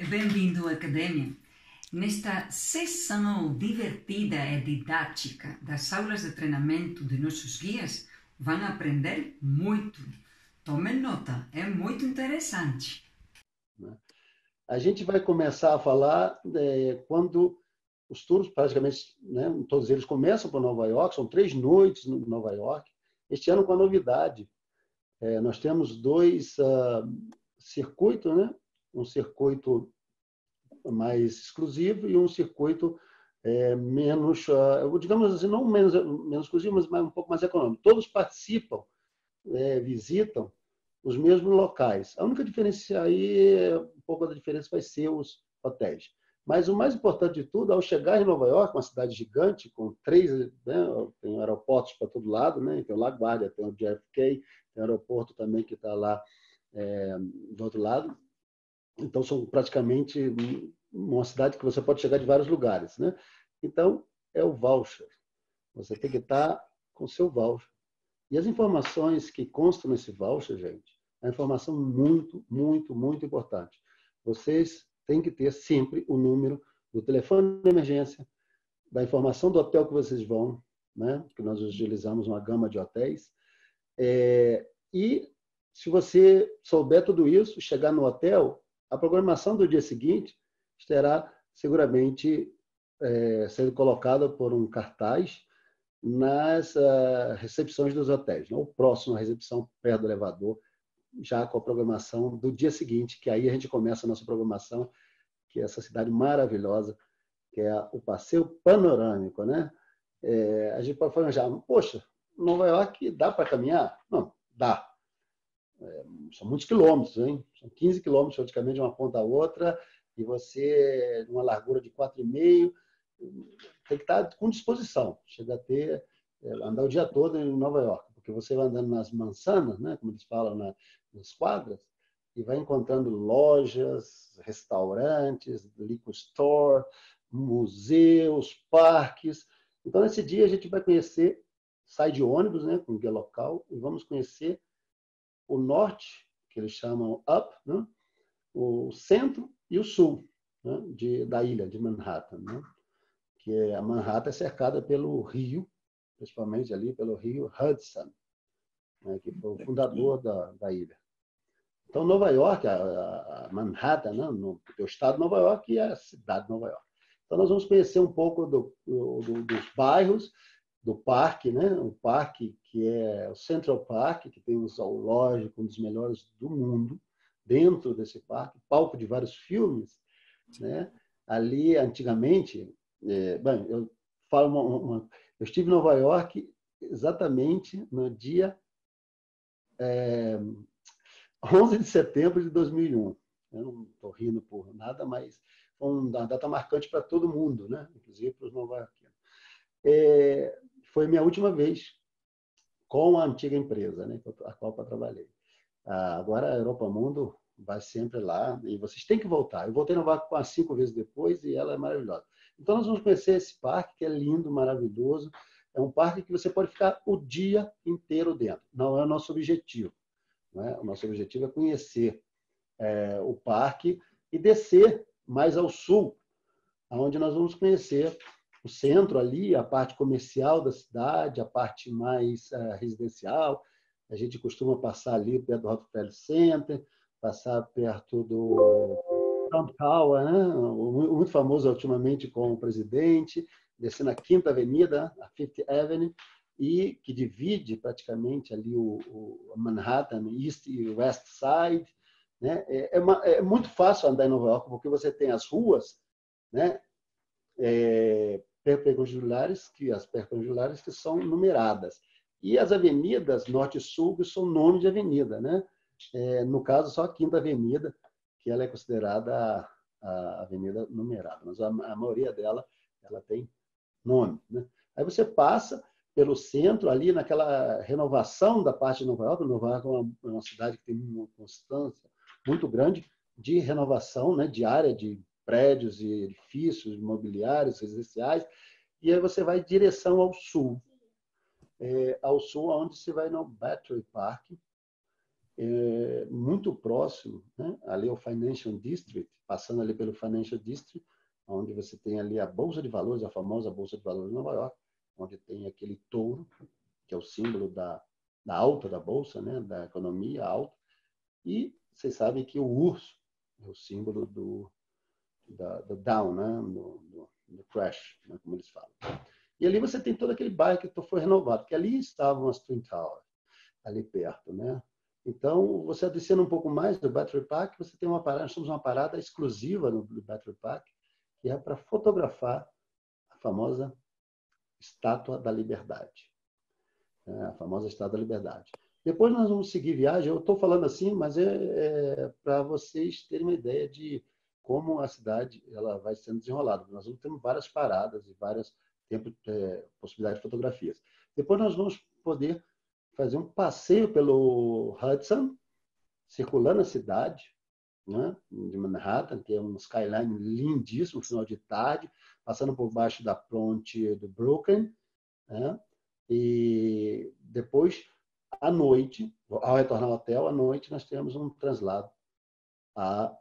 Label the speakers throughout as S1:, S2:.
S1: Bem-vindo à Academia. Nesta sessão divertida e didática das aulas de treinamento de nossos guias, vão aprender muito. Tomem nota, é muito interessante.
S2: A gente vai começar a falar quando os tours, praticamente, né, todos eles começam por Nova York, são 3 noites em Nova York. Este ano com a novidade. Nós temos 2 circuitos, né? Um circuito mais exclusivo e um circuito menos, digamos assim, não menos exclusivo, mas um pouco mais econômico. Todos participam, visitam os mesmos locais. A única diferença aí, um pouco da diferença vai ser os hotéis. Mas o mais importante de tudo, ao chegar em Nova York, uma cidade gigante, com 3, né, tem aeroportos para todo lado, né, tem o LaGuardia, tem o JFK, tem o aeroporto também que está lá do outro lado. Então, são praticamente uma cidade que você pode chegar de vários lugares, né? Então, é o voucher. Você tem que estar com o seu voucher. E as informações que constam nesse voucher, gente, é uma informação muito, muito, muito importante. Vocês têm que ter sempre o número do telefone de emergência, da informação do hotel que vocês vão, né? Que nós utilizamos uma gama de hotéis. E se você souber tudo isso, chegar no hotel, a programação do dia seguinte estará seguramente sendo colocada por um cartaz nas recepções dos hotéis, ou próximo à recepção, perto do elevador, já com a programação do dia seguinte, que aí a gente começa a nossa programação, que é essa cidade maravilhosa, que é o Passeio Panorâmico, né? A gente pode falar já, poxa, Nova York dá para caminhar? Não, dá. São muitos quilômetros, hein? São 15 quilômetros praticamente de uma ponta a outra, e você, numa largura de 4,5, tem que estar com disposição. Chega a ter, andar o dia todo em Nova York, porque você vai andando nas mansanas, né, como eles falam, nas quadras, e vai encontrando lojas, restaurantes, liquor store, museus, parques. Então, nesse dia, a gente vai conhecer, sai de ônibus, né, com guia local, e vamos conhecer o norte, que eles chamam up, né, o centro e o sul, né, da ilha de Manhattan, né? Que a Manhattan é cercada pelo rio, principalmente ali pelo rio Hudson, né, que foi o fundador da ilha. Então, Nova York, a Manhattan, né, no estado de Nova York e a cidade de Nova York. Então, nós vamos conhecer um pouco dos bairros, do parque, né? O parque que é o Central Park, que tem um zoológico, um dos melhores do mundo, dentro desse parque, palco de vários filmes, né? Ali, antigamente, bem, eu estive em Nova York exatamente no dia 11 de setembro de 2001. Eu não estou rindo por nada, mas foi uma data marcante para todo mundo, né? Inclusive para os nova-iorquinos. Foi minha última vez com a antiga empresa, né, a qual eu trabalhei. Agora a Europa Mundo vai sempre lá e vocês têm que voltar. Eu voltei a Nova York 5 vezes depois e ela é maravilhosa. Então nós vamos conhecer esse parque que é lindo, maravilhoso. É um parque que você pode ficar o dia inteiro dentro. Não é o nosso objetivo, né? O nosso objetivo é conhecer o parque e descer mais ao sul, onde nós vamos conhecer o centro ali, a parte comercial da cidade, a parte mais residencial. A gente costuma passar ali perto do Rockefeller Center, passar perto do Trump Tower, né? Muito famoso ultimamente com o presidente, descer na Quinta Avenida, a Fifth Avenue, e que divide praticamente ali o Manhattan, East e West Side. Né? É muito fácil andar em Nova York, porque você tem as ruas, né? As perpendiculares que são numeradas. E as avenidas norte e sul que são nome de avenida, né? No caso, só a Quinta Avenida, que ela é considerada a avenida numerada, mas a maioria dela ela tem nome, né? Aí você passa pelo centro, ali naquela renovação da parte de Nova York. Nova York é uma cidade que tem uma constância muito grande de renovação, né? De área de prédios e edifícios imobiliários, residenciais, e aí você vai em direção ao sul, onde você vai no Battery Park, muito próximo, né? Ali é o Financial District, passando ali pelo Financial District, onde você tem ali a Bolsa de Valores, a famosa Bolsa de Valores de Nova York, onde tem aquele touro, que é o símbolo da alta da Bolsa, né? Da economia alta. E vocês sabem que o urso é o símbolo do down, né? do crash, né? Como eles falam. E ali você tem todo aquele bairro que foi renovado, que ali estavam as Twin Towers, ali perto, né? Então, você descendo um pouco mais do Battery Park, você tem nós temos uma parada exclusiva no Battery Park, que é para fotografar a famosa Estátua da Liberdade. A famosa Estátua da Liberdade. Depois nós vamos seguir viagem. Eu estou falando assim, mas para vocês terem uma ideia de como a cidade ela vai sendo desenrolada. Nós vamos ter várias paradas e várias possibilidades de fotografias. Depois nós vamos poder fazer um passeio pelo Hudson, circulando a cidade, né, de Manhattan, que é um skyline lindíssimo, final de tarde, passando por baixo da ponte do Brooklyn, né, e depois, à noite, ao retornar ao hotel, à noite, nós temos um translado ao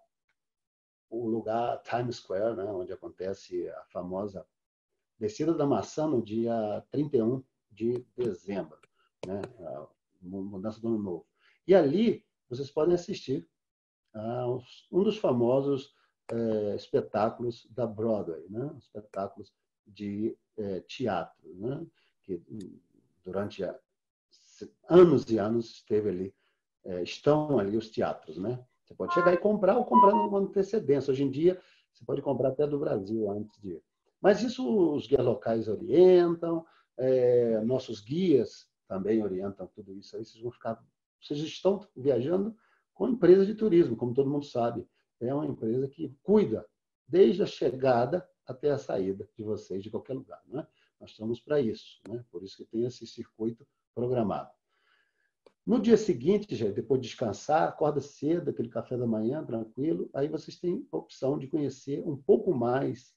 S2: lugar Times Square, né, onde acontece a famosa Descida da Maçã no dia 31 de dezembro, né, a mudança do Ano Novo. E ali vocês podem assistir um dos famosos espetáculos da Broadway, né, espetáculos de teatro, né, que durante anos e anos esteve ali, estão ali os teatros, né? Você pode chegar e comprar ou comprar numa antecedência. Hoje em dia, você pode comprar até do Brasil antes de... Mas isso os guias locais orientam, nossos guias também orientam tudo isso. Aí vocês estão viajando com empresa de turismo, como todo mundo sabe. É uma empresa que cuida desde a chegada até a saída de vocês de qualquer lugar, né? Nós estamos para isso, né? Por isso que tem esse circuito programado. No dia seguinte, já, depois de descansar, acorda cedo, aquele café da manhã, tranquilo, aí vocês têm a opção de conhecer um pouco mais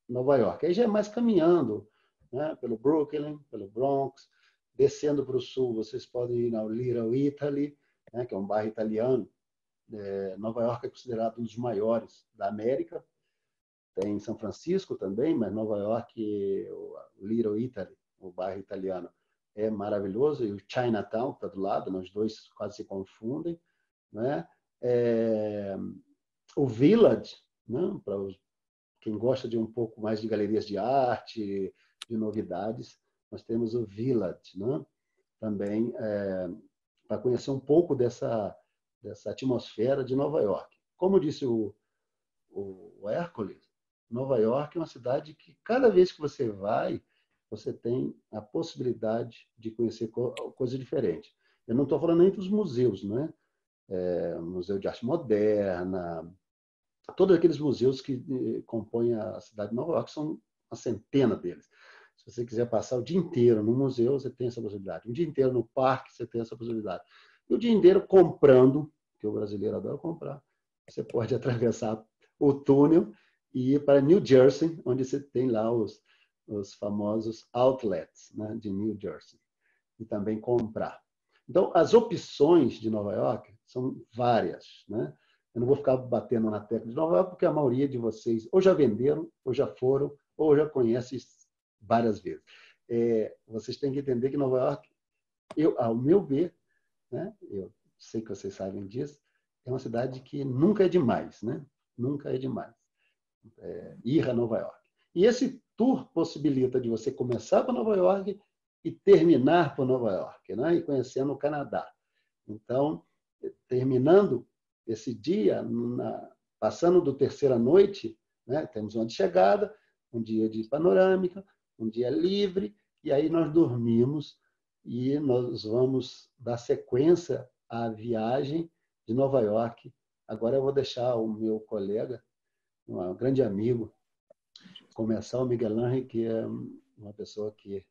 S2: Nova York. Aí já é mais caminhando, né? Pelo Brooklyn, pelo Bronx, descendo para o sul, vocês podem ir ao Little Italy, né? Que é um bairro italiano. Nova York é considerado um dos maiores da América. Tem São Francisco também, mas Nova York, o Little Italy, o bairro italiano, é maravilhoso. E o Chinatown está do lado, os dois quase se confundem, né? O Village, né? Para quem gosta de um pouco mais de galerias de arte, de novidades, nós temos o Village, né? Também para conhecer um pouco dessa atmosfera de Nova York. Como disse o Hércules, Nova York é uma cidade que cada vez que você vai, você tem a possibilidade de conhecer coisas diferentes. Eu não estou falando nem dos museus, né? Museu de Arte Moderna, todos aqueles museus que compõem a cidade de Nova York, são uma centena deles. Se você quiser passar o dia inteiro no museu, você tem essa possibilidade. Um dia inteiro no parque, você tem essa possibilidade. E o dia inteiro comprando, que o brasileiro adora comprar, você pode atravessar o túnel e ir para New Jersey, onde você tem lá os famosos outlets, né, de New Jersey, e também comprar. Então, as opções de Nova York são várias, né? Eu não vou ficar batendo na tecla de Nova York, porque a maioria de vocês ou já venderam, ou já foram, ou já conhecem várias vezes. Vocês têm que entender que Nova York, ao meu ver, né, eu sei que vocês sabem disso, é uma cidade que nunca é demais, né? Nunca é demais ir a Nova York. E esse tour possibilita de você começar por Nova York e terminar por Nova York, né? E conhecendo o Canadá. Então, terminando esse dia, passando do terceira noite, né? Temos uma de chegada, um dia de panorâmica, um dia livre, e aí nós dormimos e nós vamos dar sequência à viagem de Nova York. Agora eu vou deixar o meu colega, um grande amigo, começar, o Miguel Ángel, que é uma pessoa que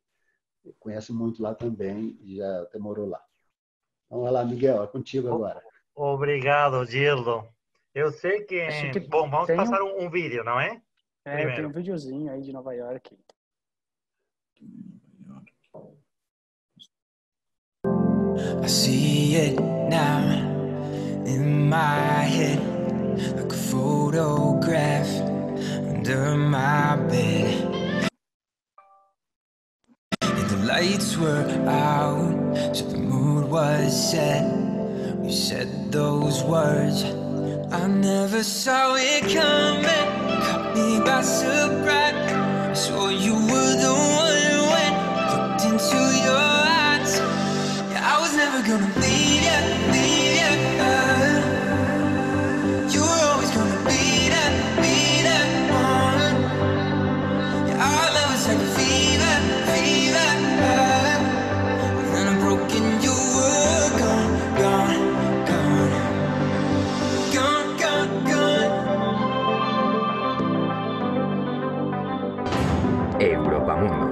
S2: conhece muito lá também e já até morou lá. Então, vai lá, Miguel, é contigo agora.
S3: Obrigado, Gildo. Eu sei que... Bom, vamos passar um vídeo, não é?
S4: Tem um videozinho aí de Nova York.
S5: I see it now. in my head like a photograph under my bed. And the lights were out, so the mood was set. We said those words, I never saw it coming. Caught me by surprise. I swore you were the one when I looked into your eyes. Yeah, I was never gonna leave you, leave you. You were always gonna be that one. Yeah, our love was like a fever, fever. And then I'm broken, you were gone, gone, gone. Gone, gone, gone.
S6: Europamundo.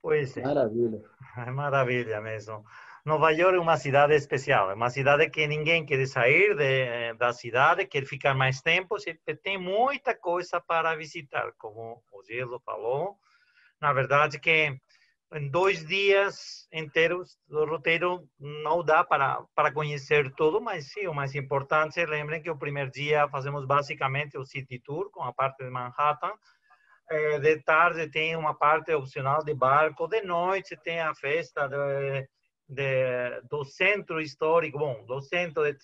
S3: Pois é.
S2: Maravilha.
S3: É maravilha mesmo. Nova York é uma cidade especial, é uma cidade que ninguém quer sair da cidade, quer ficar mais tempo, tem muita coisa para visitar, como o Gelo falou. Na verdade que em 2 dias inteiros do roteiro não dá para conhecer tudo, mas sim, o mais importante, lembrem que o primeiro dia fazemos basicamente o City Tour, com a parte de Manhattan. De tarde tem uma parte opcional de barco, de noite tem a festa do centro histórico, bom, do centro de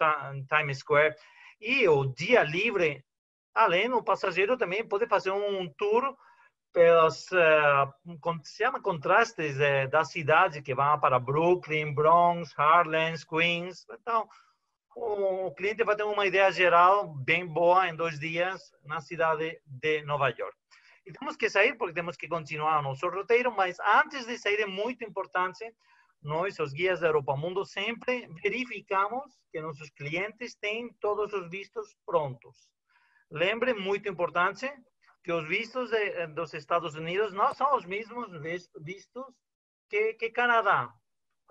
S3: Times Square, e o dia livre, além, o passageiro também pode fazer um tour pelos, se chama contrastes da cidade, que vão para Brooklyn, Bronx, Harlem, Queens. Então, o cliente vai ter uma ideia geral bem boa em 2 dias na cidade de Nova York. E temos que sair porque temos que continuar o nosso roteiro, mas antes de sair é muito importante, nós, os guias da Europamundo, sempre verificamos que nossos clientes têm todos os vistos prontos. Lembre, muito importante, que os vistos dos Estados Unidos não são os mesmos vistos que Canadá.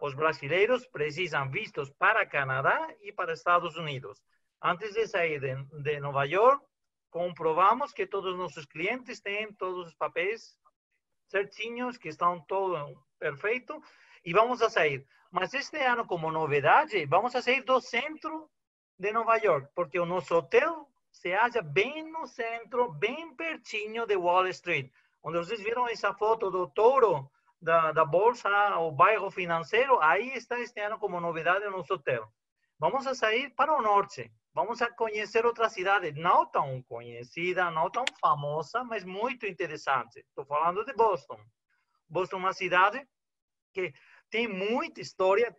S3: Os brasileiros precisam vistos para Canadá e para Estados Unidos. Antes de sair de Nova York, comprovamos que todos os nossos clientes têm todos os papéis certinhos, que estão todos perfeitos, e vamos a sair. Mas este ano, como novidade, vamos a sair do centro de Nova York, porque o nosso hotel se acha bem no centro, bem pertinho de Wall Street. Onde vocês viram essa foto do touro da bolsa, o bairro financeiro, aí está este ano como novidade o nosso hotel. Vamos a sair para o norte. Vamos a conhecer outra cidade, não tão conhecida, não tão famosa, mas muito interessante. Estou falando de Boston. Boston é uma cidade que tem muita história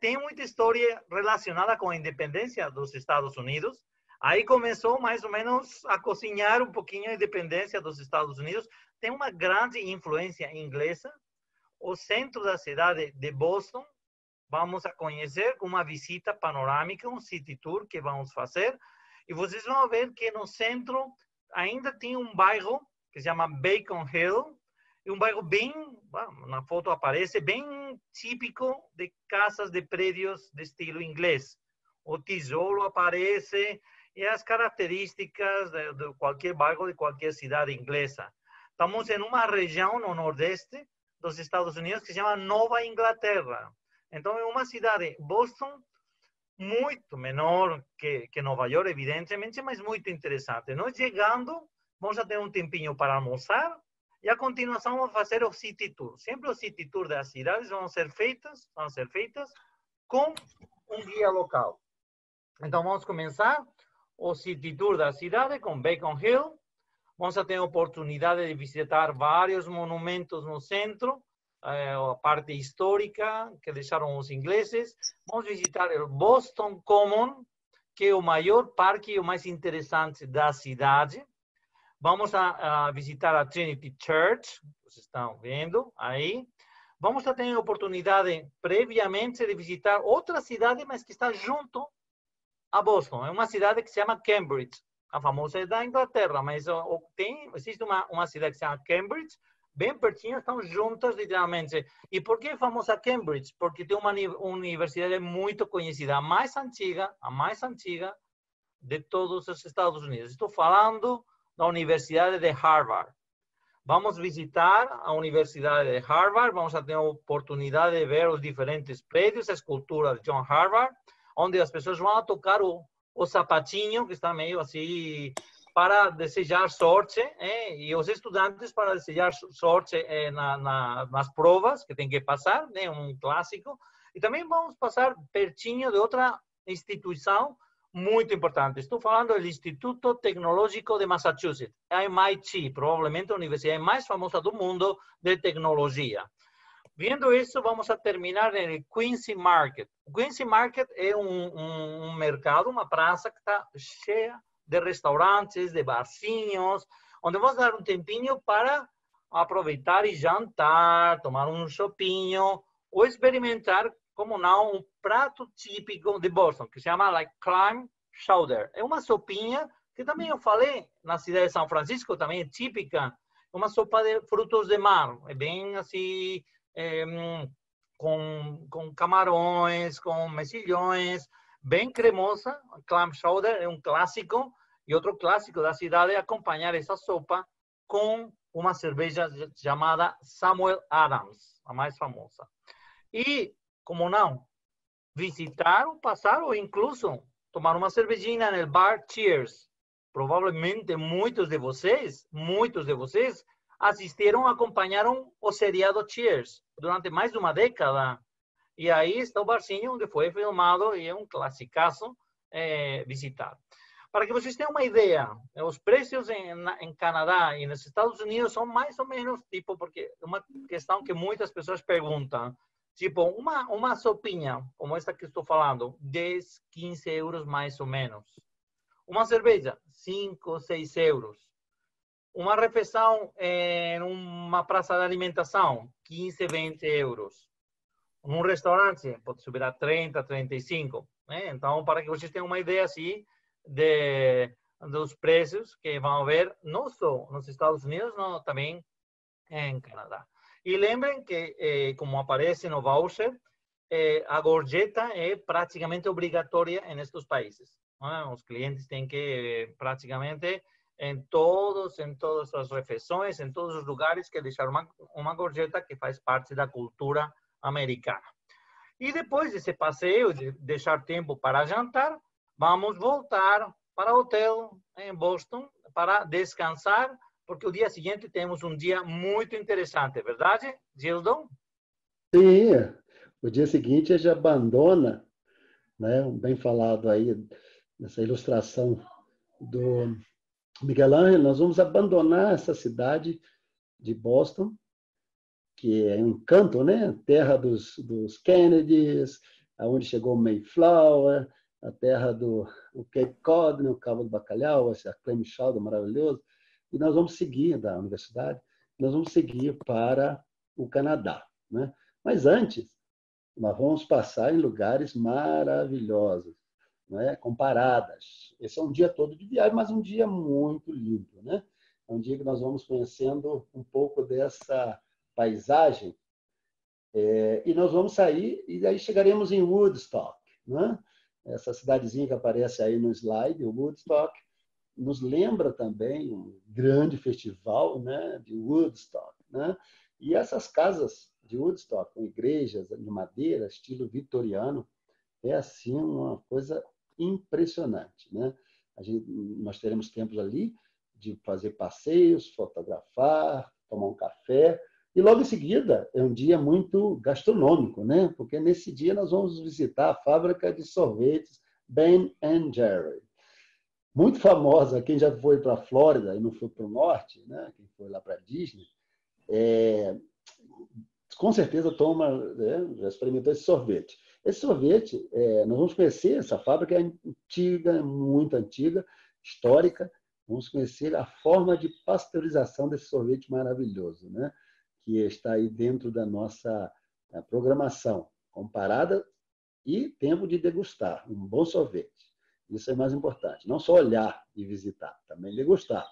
S3: relacionada com a independência dos Estados Unidos. Aí começou mais ou menos a cozinhar um pouquinho a independência dos Estados Unidos. Tem uma grande influência inglesa. O centro da cidade de Boston, vamos a conhecer com uma visita panorâmica, um city tour que vamos fazer. E vocês vão ver que no centro ainda tem um bairro que se chama Beacon Hill. E um bairro bem, na foto aparece, bem típico de casas de prédios de estilo inglês. O tijolo aparece e as características de qualquer bairro de qualquer cidade inglesa. Estamos em uma região no nordeste dos Estados Unidos que se chama Nova Inglaterra. Então, é uma cidade, Boston, muito menor que Nova York, evidentemente, mas muito interessante. Nós chegando, vamos ter um tempinho para almoçar e a continuação vamos fazer o City Tour. Sempre o City Tour das cidades vão ser feitas com um guia local. Então, vamos começar o City Tour da cidade com Beacon Hill. Vamos ter a oportunidade de visitar vários monumentos no centro, a parte histórica que deixaram os ingleses. Vamos visitar o Boston Common, que é o maior parque e o mais interessante da cidade. Vamos a visitar a Trinity Church, vocês estão vendo aí. Vamos ter a oportunidade, previamente, de visitar outra cidade, mas que está junto a Boston. É uma cidade que se chama Cambridge. A famosa é da Inglaterra, mas existe uma cidade que se chama Cambridge, bem pertinho, estão juntas literalmente. E por que é famosa Cambridge? Porque tem uma universidade muito conhecida, a mais antiga de todos os Estados Unidos. Estou falando da Universidade de Harvard. Vamos visitar a Universidade de Harvard, vamos a ter a oportunidade de ver os diferentes prédios, a escultura de John Harvard, onde as pessoas vão tocar o sapatinho, que está meio assim, para desejar sorte, e os estudantes para desejar sorte nas provas que tem que passar, um clássico. E também vamos passar pertinho de outra instituição muito importante. Estou falando do Instituto Tecnológico de Massachusetts, MIT, provavelmente a universidade mais famosa do mundo de tecnologia. Vendo isso, vamos a terminar no Quincy Market. O Quincy Market é um mercado, uma praça que está cheia de restaurantes, de barzinhos, onde vamos dar um tempinho para aproveitar e jantar, tomar um chopinho, ou experimentar, como não, um prato típico de Boston, que se chama clam chowder. É uma sopinha que também eu falei na cidade de São Francisco, também é típica, uma sopa de frutos de mar. É bem assim, com camarões, com mexilhões, bem cremosa. Clam chowder é um clássico, e outro clássico da cidade é acompanhar essa sopa com uma cerveja chamada Samuel Adams, a mais famosa. E, como não, visitar, passar ou incluso tomar uma cervejinha no bar Cheers. Provavelmente muitos de vocês assistiram, acompanharam o seriado Cheers durante mais de uma década. E aí está o barzinho onde foi filmado e é um classicaço visitar. Para que vocês tenham uma ideia, os preços em Canadá e nos Estados Unidos são mais ou menos, porque é uma questão que muitas pessoas perguntam. Tipo, uma sopinha, como esta que estou falando, 10, 15 euros mais ou menos. Uma cerveja, 5, 6 euros. Uma refeição em uma praça de alimentação, 15, 20 euros. Um restaurante pode subir a 30, 35. Então, para que vocês tenham uma ideia assim dos preços que vão haver, não só nos Estados Unidos, não, também em Canadá. E lembrem que, como aparece no voucher, a gorjeta é praticamente obrigatória nestes países. Os clientes têm que, praticamente, em todas as refeições, em todos os lugares, que deixar uma gorjeta que faz parte da cultura americana. E depois desse passeio, de deixar tempo para jantar, vamos voltar para o hotel em Boston para descansar, porque o dia seguinte temos um dia muito interessante, verdade, Gildon?
S2: Sim, o dia seguinte a gente abandona, né, bem falado aí, nessa ilustração do Miguel Ángel, nós vamos abandonar essa cidade de Boston, que é um encanto, né? Terra dos Kennedys, aonde chegou o Mayflower, a terra do Cape Cod, né, o Cabo do Bacalhau, esse clam chowder maravilhoso. E nós vamos seguir da universidade, nós vamos seguir para o Canadá, né? Mas antes, nós vamos passar em lugares maravilhosos, né? Comparadas. Esse é um dia todo de viagem, mas um dia muito lindo, né? É um dia que nós vamos conhecendo um pouco dessa paisagem, e nós vamos sair e aí chegaremos em Woodstock, né? Essa cidadezinha que aparece aí no slide, o Woodstock, nos lembra também um grande festival, né, de Woodstock, né? E essas casas de Woodstock, com igrejas de madeira, estilo vitoriano, é assim uma coisa impressionante, né? Nós teremos tempos ali de fazer passeios, fotografar, tomar um café, e logo em seguida é um dia muito gastronômico, né? Porque nesse dia nós vamos visitar a fábrica de sorvetes Ben & Jerry. Muito famosa, quem já foi para a Flórida e não foi para o norte, né? Quem foi lá para a Disney, com certeza já experimentou esse sorvete. Esse sorvete, nós vamos conhecer, essa fábrica é antiga, muito antiga, histórica, vamos conhecer a forma de pasteurização desse sorvete maravilhoso, né? Que está aí dentro da nossa programação, comparada e tempo de degustar, um bom sorvete. Isso é mais importante. Não só olhar e visitar, também degustar,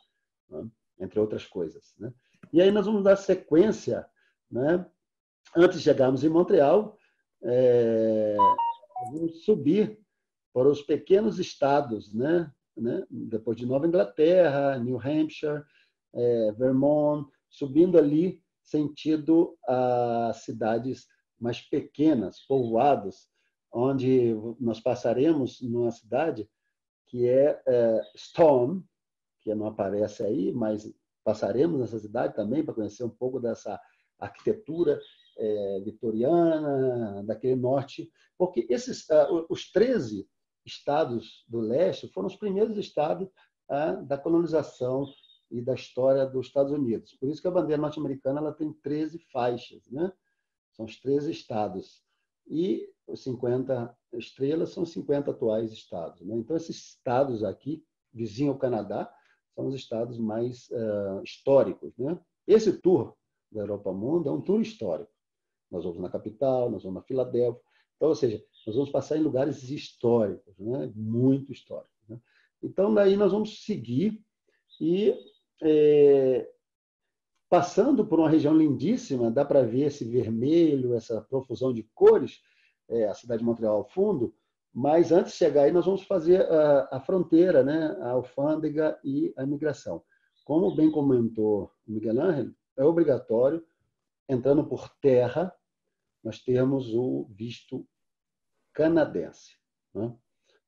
S2: né? Entre outras coisas, né? E aí nós vamos dar sequência, né? Antes de chegarmos em Montreal, vamos subir para os pequenos estados, né? Depois de Nova Inglaterra, New Hampshire, Vermont, subindo ali sentido a cidades mais pequenas, povoados, onde nós passaremos numa cidade que é Storm, que não aparece aí, mas passaremos nessa cidade também para conhecer um pouco dessa arquitetura vitoriana, daquele norte, porque os 13 estados do leste foram os primeiros estados da colonização e da história dos Estados Unidos. Por isso que a bandeira norte-americana ela tem 13 faixas, né? São os 13 estados. E os 50 estrelas são os 50 atuais estados, né? Então, esses estados aqui, vizinho ao Canadá, são os estados mais históricos, né? Esse tour da Europa Mundo é um tour histórico. Nós vamos na capital, nós vamos na Filadélfia. Então, ou seja, nós vamos passar em lugares históricos, né? Muito históricos, né? Então, daí nós vamos seguir e, passando por uma região lindíssima, dá para ver esse vermelho, essa profusão de cores, a cidade de Montreal ao fundo, mas antes de chegar aí, nós vamos fazer a fronteira, né? A alfândega e a imigração. Como bem comentou o Miguel Ángel, é obrigatório, entrando por terra, nós temos o visto canadense, né?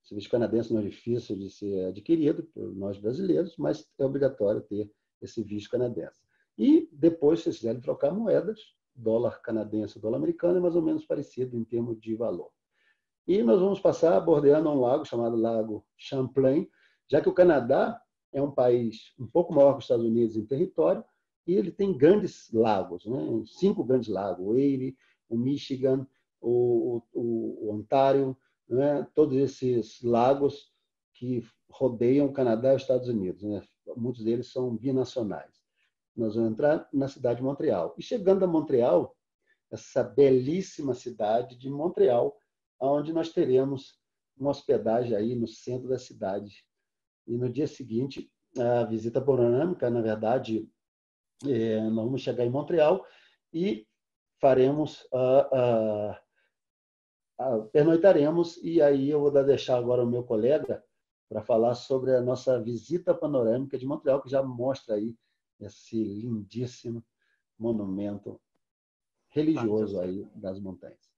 S2: Esse visto canadense não é difícil de ser adquirido por nós brasileiros, mas é obrigatório ter esse visto canadense. E depois, se vocês quiserem trocar moedas, dólar canadense e dólar americano é mais ou menos parecido em termos de valor. E nós vamos passar bordeando um lago chamado Lago Champlain, já que o Canadá é um país um pouco maior que os Estados Unidos em território, e ele tem grandes lagos, né? 5 grandes lagos, o Erie, o Michigan, o Ontário, né? Todos esses lagos que rodeiam o Canadá e os Estados Unidos, né? Muitos deles são binacionais. Nós vamos entrar na cidade de Montreal. E chegando a Montreal, essa belíssima cidade de Montreal, onde nós teremos uma hospedagem aí no centro da cidade. E no dia seguinte, a visita panorâmica, na verdade, nós vamos chegar em Montreal e faremos pernoitaremos, e aí eu vou deixar agora o meu colega para falar sobre a nossa visita panorâmica de Montreal, que já mostra aí esse lindíssimo monumento religioso aí das montanhas.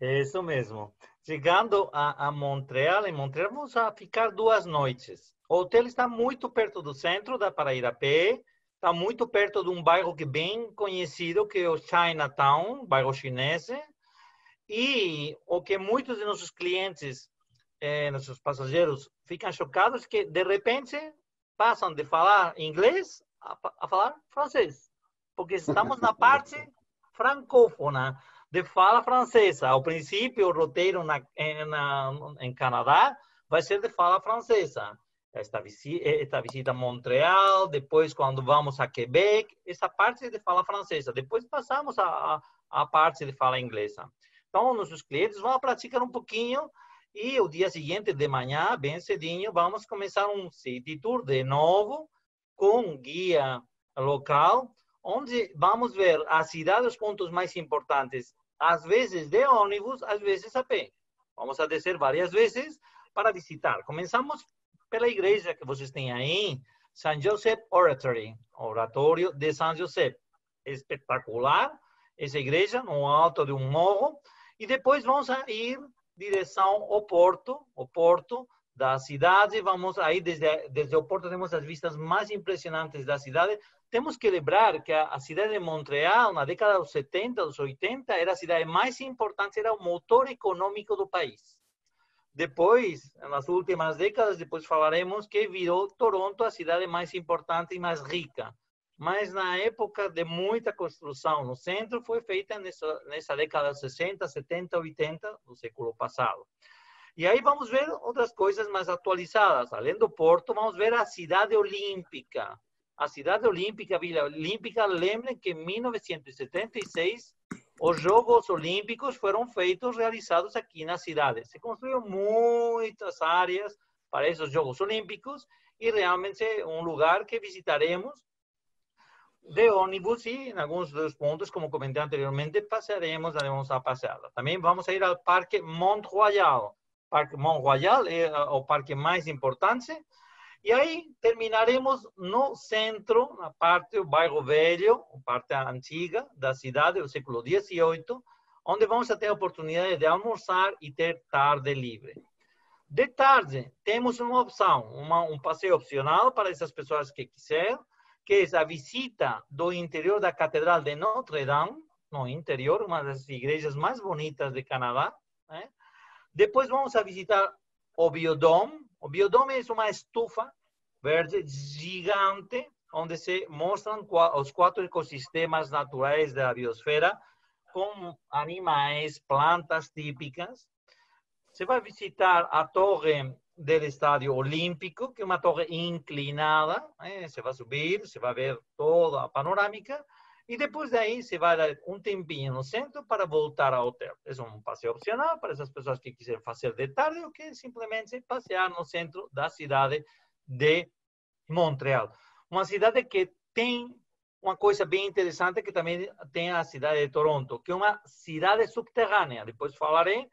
S3: É isso mesmo. Chegando a Montreal, em Montreal vamos ficar 2 noites. O hotel está muito perto do centro, dá para ir a pé. Está muito perto de um bairro que é bem conhecido, que é o Chinatown, bairro chinês. E o que muitos de nossos clientes, nossos passageiros, ficam chocados que, de repente, passam de falar inglês a falar francês. Porque estamos na parte francófona de fala francesa. Ao princípio, o roteiro em Canadá vai ser de fala francesa. Esta visita a Montreal, depois quando vamos a Quebec, essa parte de fala francesa. Depois passamos a parte de fala inglesa. Então, nossos clientes vão praticar um pouquinho e o dia seguinte, de manhã, bem cedinho, vamos começar um city tour de novo com um guia local, onde vamos ver a cidade, os pontos mais importantes, às vezes de ônibus, às vezes a pé. Vamos a descer várias vezes para visitar. Começamos pela igreja que vocês têm aí, St. Joseph Oratory, Oratório de São José. Espetacular essa igreja, no alto de um morro. E depois vamos a ir em direção ao porto da cidade. Vamos aí, desde o porto, temos as vistas mais impressionantes da cidade. Temos que lembrar que a cidade de Montreal, na década dos 70, dos 80, era a cidade mais importante, era o motor econômico do país. Depois, nas últimas décadas, depois falaremos que virou Toronto a cidade mais importante e mais rica. Mas na época de muita construção no centro, foi feita nessa década de 60, 70, 80 do século passado. E aí vamos ver outras coisas mais atualizadas. Além do porto, vamos ver a cidade olímpica. A cidade olímpica, Vila Olímpica, lembrem que em 1976, os Jogos Olímpicos foram realizados aqui na cidade. Se construíram muitas áreas para esses Jogos Olímpicos e realmente é um lugar que visitaremos de ônibus e em alguns dos pontos, como comentei anteriormente, daremos a passeada. Também vamos a ir ao Parque Mont-Royal. O Parque Mont-Royal é o parque mais importante E aí terminaremos no centro, na parte do bairro velho, a parte antiga da cidade, do século XVIII, onde vamos ter a oportunidade de almoçar e ter tarde livre. De tarde, temos uma opção, um passeio opcional para essas pessoas que quiserem, que é a visita do interior da Catedral de Notre Dame, no interior, uma das igrejas mais bonitas de Canadá. Né? Depois vamos a visitar o Biodome. O Biodome é uma estufa verde gigante, onde se mostram os 4 ecossistemas naturais da biosfera, com animais, plantas típicas. Você vai visitar a torre do Estádio Olímpico, que é uma torre inclinada. Você vai subir, você vai ver toda a panorâmica. E depois daí, você vai dar um tempinho no centro para voltar ao hotel. É um passeio opcional para essas pessoas que quiserem fazer de tarde ou que simplesmente passear no centro da cidade de Montreal. Uma cidade que tem uma coisa bem interessante, que também tem a cidade de Toronto, que é uma cidade subterrânea. Depois falarei.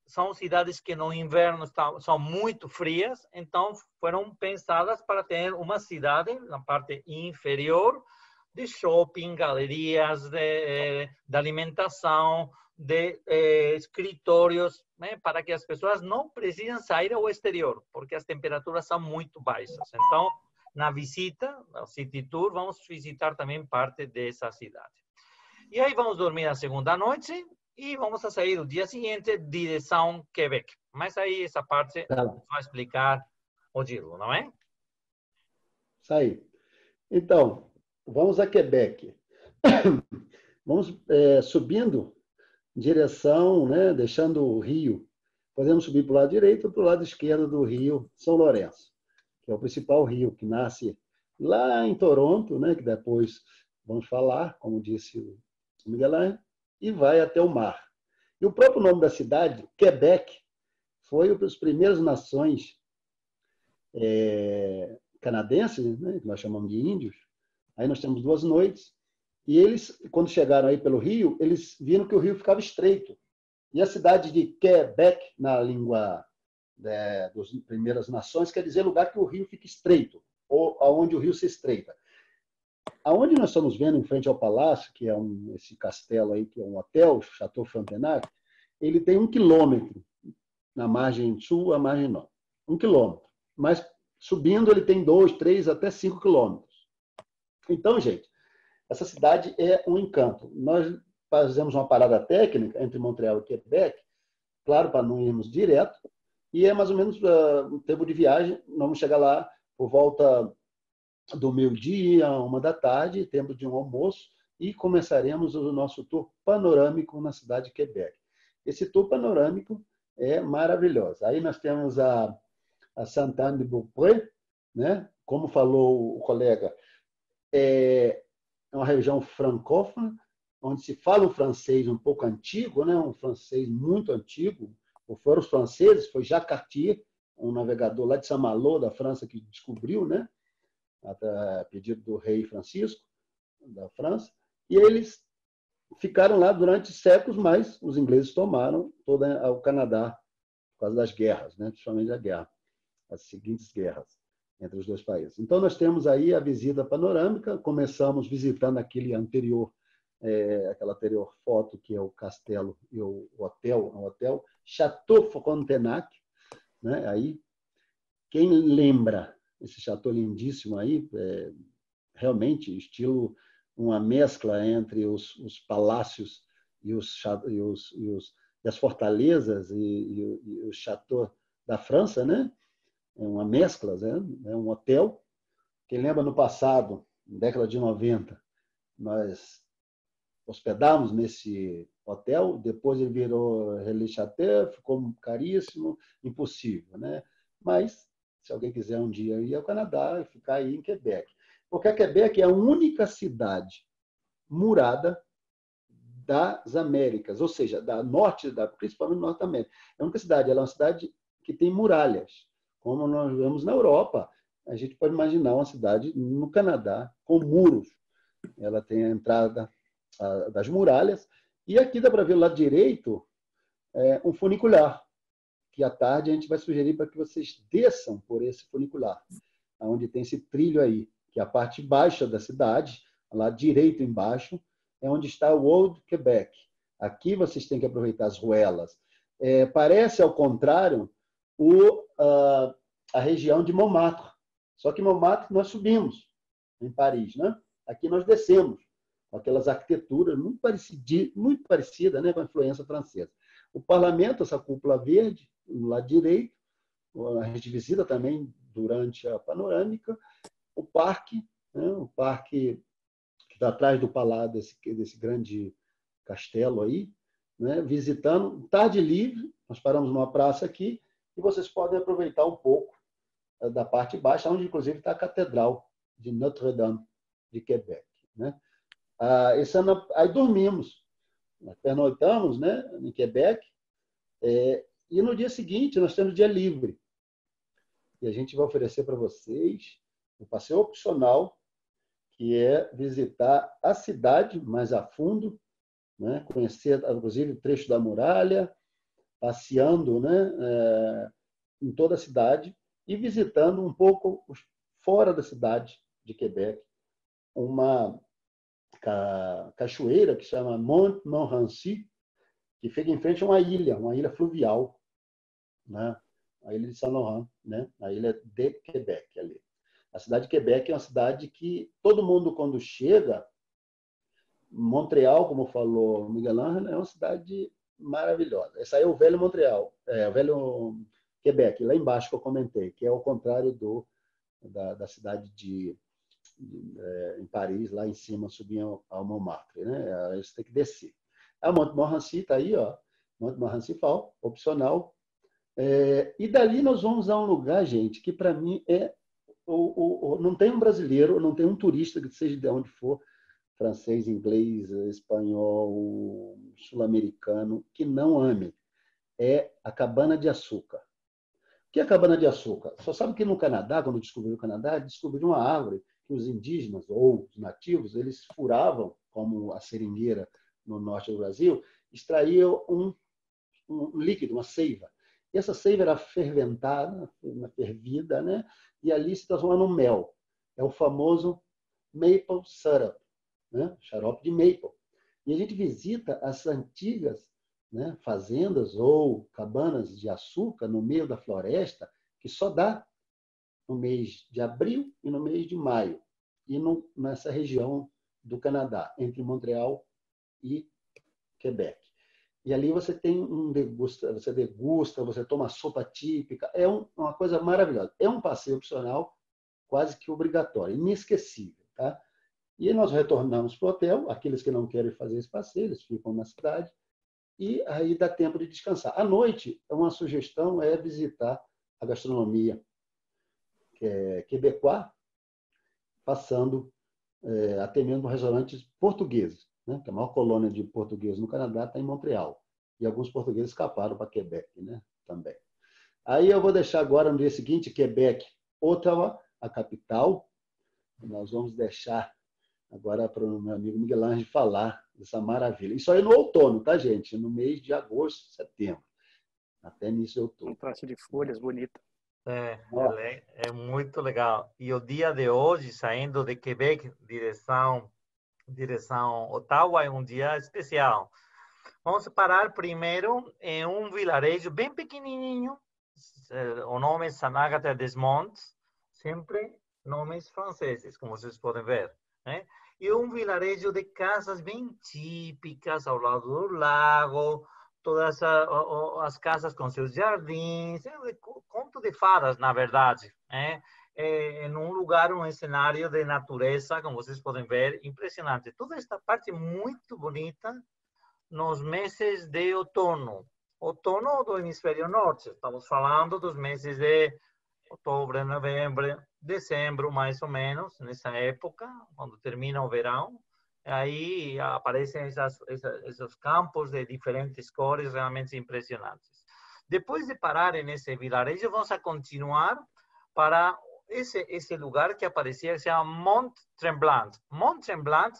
S3: São cidades que no inverno são muito frias, então foram pensadas para ter uma cidade na parte inferior, de shopping, galerias de alimentação, de escritórios, né, para que as pessoas não precisem sair ao exterior, porque as temperaturas são muito baixas. Então, na visita, na City Tour, vamos visitar também parte dessa cidade. E aí vamos dormir a segunda noite e vamos a sair no dia seguinte, direção Quebec. Mas aí essa parte vai explicar o Gillo, não é?
S2: Isso aí. Então, vamos a Quebec. Vamos subindo em direção, né, deixando o rio. Podemos subir para o lado direito ou para o lado esquerdo do rio São Lourenço, que é o principal rio que nasce lá em Toronto, né, que depois vamos falar, como disse o Miguel Ángel, e vai até o mar. E o próprio nome da cidade, Quebec, foi uma das primeiras nações canadenses, né, que nós chamamos de índios. Aí nós temos 2 noites, e eles, quando chegaram aí pelo rio, eles viram que o rio ficava estreito. E a cidade de Quebec, na língua das primeiras nações, quer dizer lugar que o rio fica estreito, ou aonde o rio se estreita. Aonde nós estamos vendo, em frente ao palácio, que é esse castelo aí, que é um hotel, Chateau Frontenac, ele tem 1 quilômetro na margem sul, a margem norte. 1 quilômetro. Mas subindo ele tem 2, 3, até 5 quilômetros. Então, gente, essa cidade é um encanto. Nós fazemos uma parada técnica entre Montreal e Quebec, claro, para não irmos direto, e é mais ou menos o tempo de viagem. Nós vamos chegar lá por volta do meio-dia, 1h, tempo de um almoço, e começaremos o nosso tour panorâmico na cidade de Quebec. Esse tour panorâmico é maravilhoso. Aí nós temos a Sainte-Anne-de-Beaupré, né? Como falou o colega, é uma região francófona, onde se fala um francês um pouco antigo, né? Um francês muito antigo. Foram os franceses, foi Jacques Cartier, um navegador lá de Saint-Malo, da França, que descobriu, né? A pedido do rei Francisco, da França, e eles ficaram lá durante séculos, mas os ingleses tomaram todo o Canadá por causa das guerras, né? Principalmente a guerra, as seguintes guerras entre os 2 países. Então, nós temos aí a visita panorâmica, começamos visitando aquela anterior foto, que é o castelo e o hotel Chateau Frontenac, né? Aí, quem lembra esse chateau lindíssimo aí, realmente estilo, uma mescla entre os palácios e as fortalezas e o chateau da França, né? É uma mescla, né? É um hotel que lembra no passado, na década de 90, nós hospedamos nesse hotel, depois ele virou Relais Chateau, ficou caríssimo, impossível, né? Mas se alguém quiser um dia ir ao Canadá e ficar aí em Quebec. Porque a Quebec é a única cidade murada das Américas, ou seja, principalmente Norte da América. É a única cidade, ela é uma cidade que tem muralhas. Como nós vemos na Europa, a gente pode imaginar uma cidade no Canadá com muros. Ela tem a entrada das muralhas, e aqui dá para ver o lado direito um funicular, que à tarde a gente vai sugerir para que vocês desçam por esse funicular, onde tem esse trilho aí, que é a parte baixa da cidade, lá direito embaixo, é onde está o Old Quebec. Aqui vocês têm que aproveitar as ruelas. Parece, ao contrário, a região de Montmartre. Só que Montmartre nós subimos, em Paris, né? Aqui nós descemos, com aquelas arquiteturas muito parecidas, né, com a influência francesa. O parlamento, essa cúpula verde, no lado direito, a gente visita também durante a panorâmica, o parque, né, o parque que está atrás do palácio desse grande castelo aí, né, visitando, tarde livre, nós paramos numa praça aqui, e vocês podem aproveitar um pouco da parte baixa, onde inclusive está a Catedral de Notre-Dame de Quebec, né? Aí dormimos, nós pernoitamos, né, em Quebec, e no dia seguinte nós temos dia livre. E a gente vai oferecer para vocês um passeio opcional, que é visitar a cidade mais a fundo, né, conhecer, inclusive, o trecho da muralha, passeando, né, em toda a cidade e visitando um pouco fora da cidade de Quebec, uma cachoeira que chama Montmorency, que fica em frente a uma ilha fluvial, né? A ilha de Saint-Laurent, né? A ilha de Quebec ali. A cidade de Quebec é uma cidade que todo mundo, quando chega, Montreal, como falou Miguel Ángel, é uma cidade maravilhosa. Esse aí é o velho Montreal, o velho Quebec, lá embaixo que eu comentei, que é ao contrário da cidade em Paris, lá em cima, subiam ao Montmartre, né? Você tem que descer. A Montmorency está aí, ó, Montmorency Fall, opcional. E dali nós vamos a um lugar, gente, que para mim não tem um brasileiro, não tem um turista, que seja de onde for, francês, inglês, espanhol, sul-americano, que não ame. É a cabana de açúcar. O que é a cabana de açúcar? Só sabe que no Canadá, quando descobriram o Canadá, descobriram uma árvore que os indígenas ou os nativos, eles furavam, como a seringueira no norte do Brasil, extraíam um líquido, uma seiva. E essa seiva era ferventada, fervida, né? E ali se transforma no mel. É o famoso maple syrup, né? Xarope de maple. E a gente visita as antigas, né, fazendas ou cabanas de açúcar no meio da floresta, que só dá no mês de abril e no mês de maio, e nessa região do Canadá, entre Montreal e Quebec. E ali você tem você degusta, você toma sopa típica, é uma coisa maravilhosa. É um passeio opcional quase que obrigatório, inesquecível, tá? E nós retornamos para o hotel, aqueles que não querem fazer esse passeio, eles ficam na cidade, e aí dá tempo de descansar. À noite, uma sugestão é visitar a gastronomia quebecois, passando até mesmo restaurantes portugueses, né? A maior colônia de portugueses no Canadá está em Montreal. E alguns portugueses escaparam para Quebec, né? Também. Aí eu vou deixar agora, no dia seguinte, Quebec, Ottawa, a capital. Nós vamos deixar agora para o meu amigo Miguel Ángel falar dessa maravilha. Isso aí no outono, tá, gente? No mês de agosto, setembro. Até início de outubro.
S4: Um traço de folhas bonita.
S3: É muito legal. E o dia de hoje, saindo de Quebec, direção Ottawa, é um dia especial. Vamos parar primeiro em um vilarejo bem pequenininho. O nome é Saint-Agathe-des-Monts. Sempre nomes franceses, como vocês podem ver, né? E um vilarejo de casas bem típicas ao lado do lago, todas as casas com seus jardins, conto de fadas, na verdade, né? Em um lugar, um cenário de natureza, como vocês podem ver, impressionante. Toda esta parte muito bonita nos meses de outono do hemisfério norte. Estamos falando dos meses de outubro, novembro, dezembro, mais ou menos, nessa época, quando termina o verão. Aí aparecem esses campos de diferentes cores realmente impressionantes. Depois de parar nesse vilarejo, vamos a continuar para esse lugar que aparecia, que se chama Mont-Tremblant. Mont-Tremblant,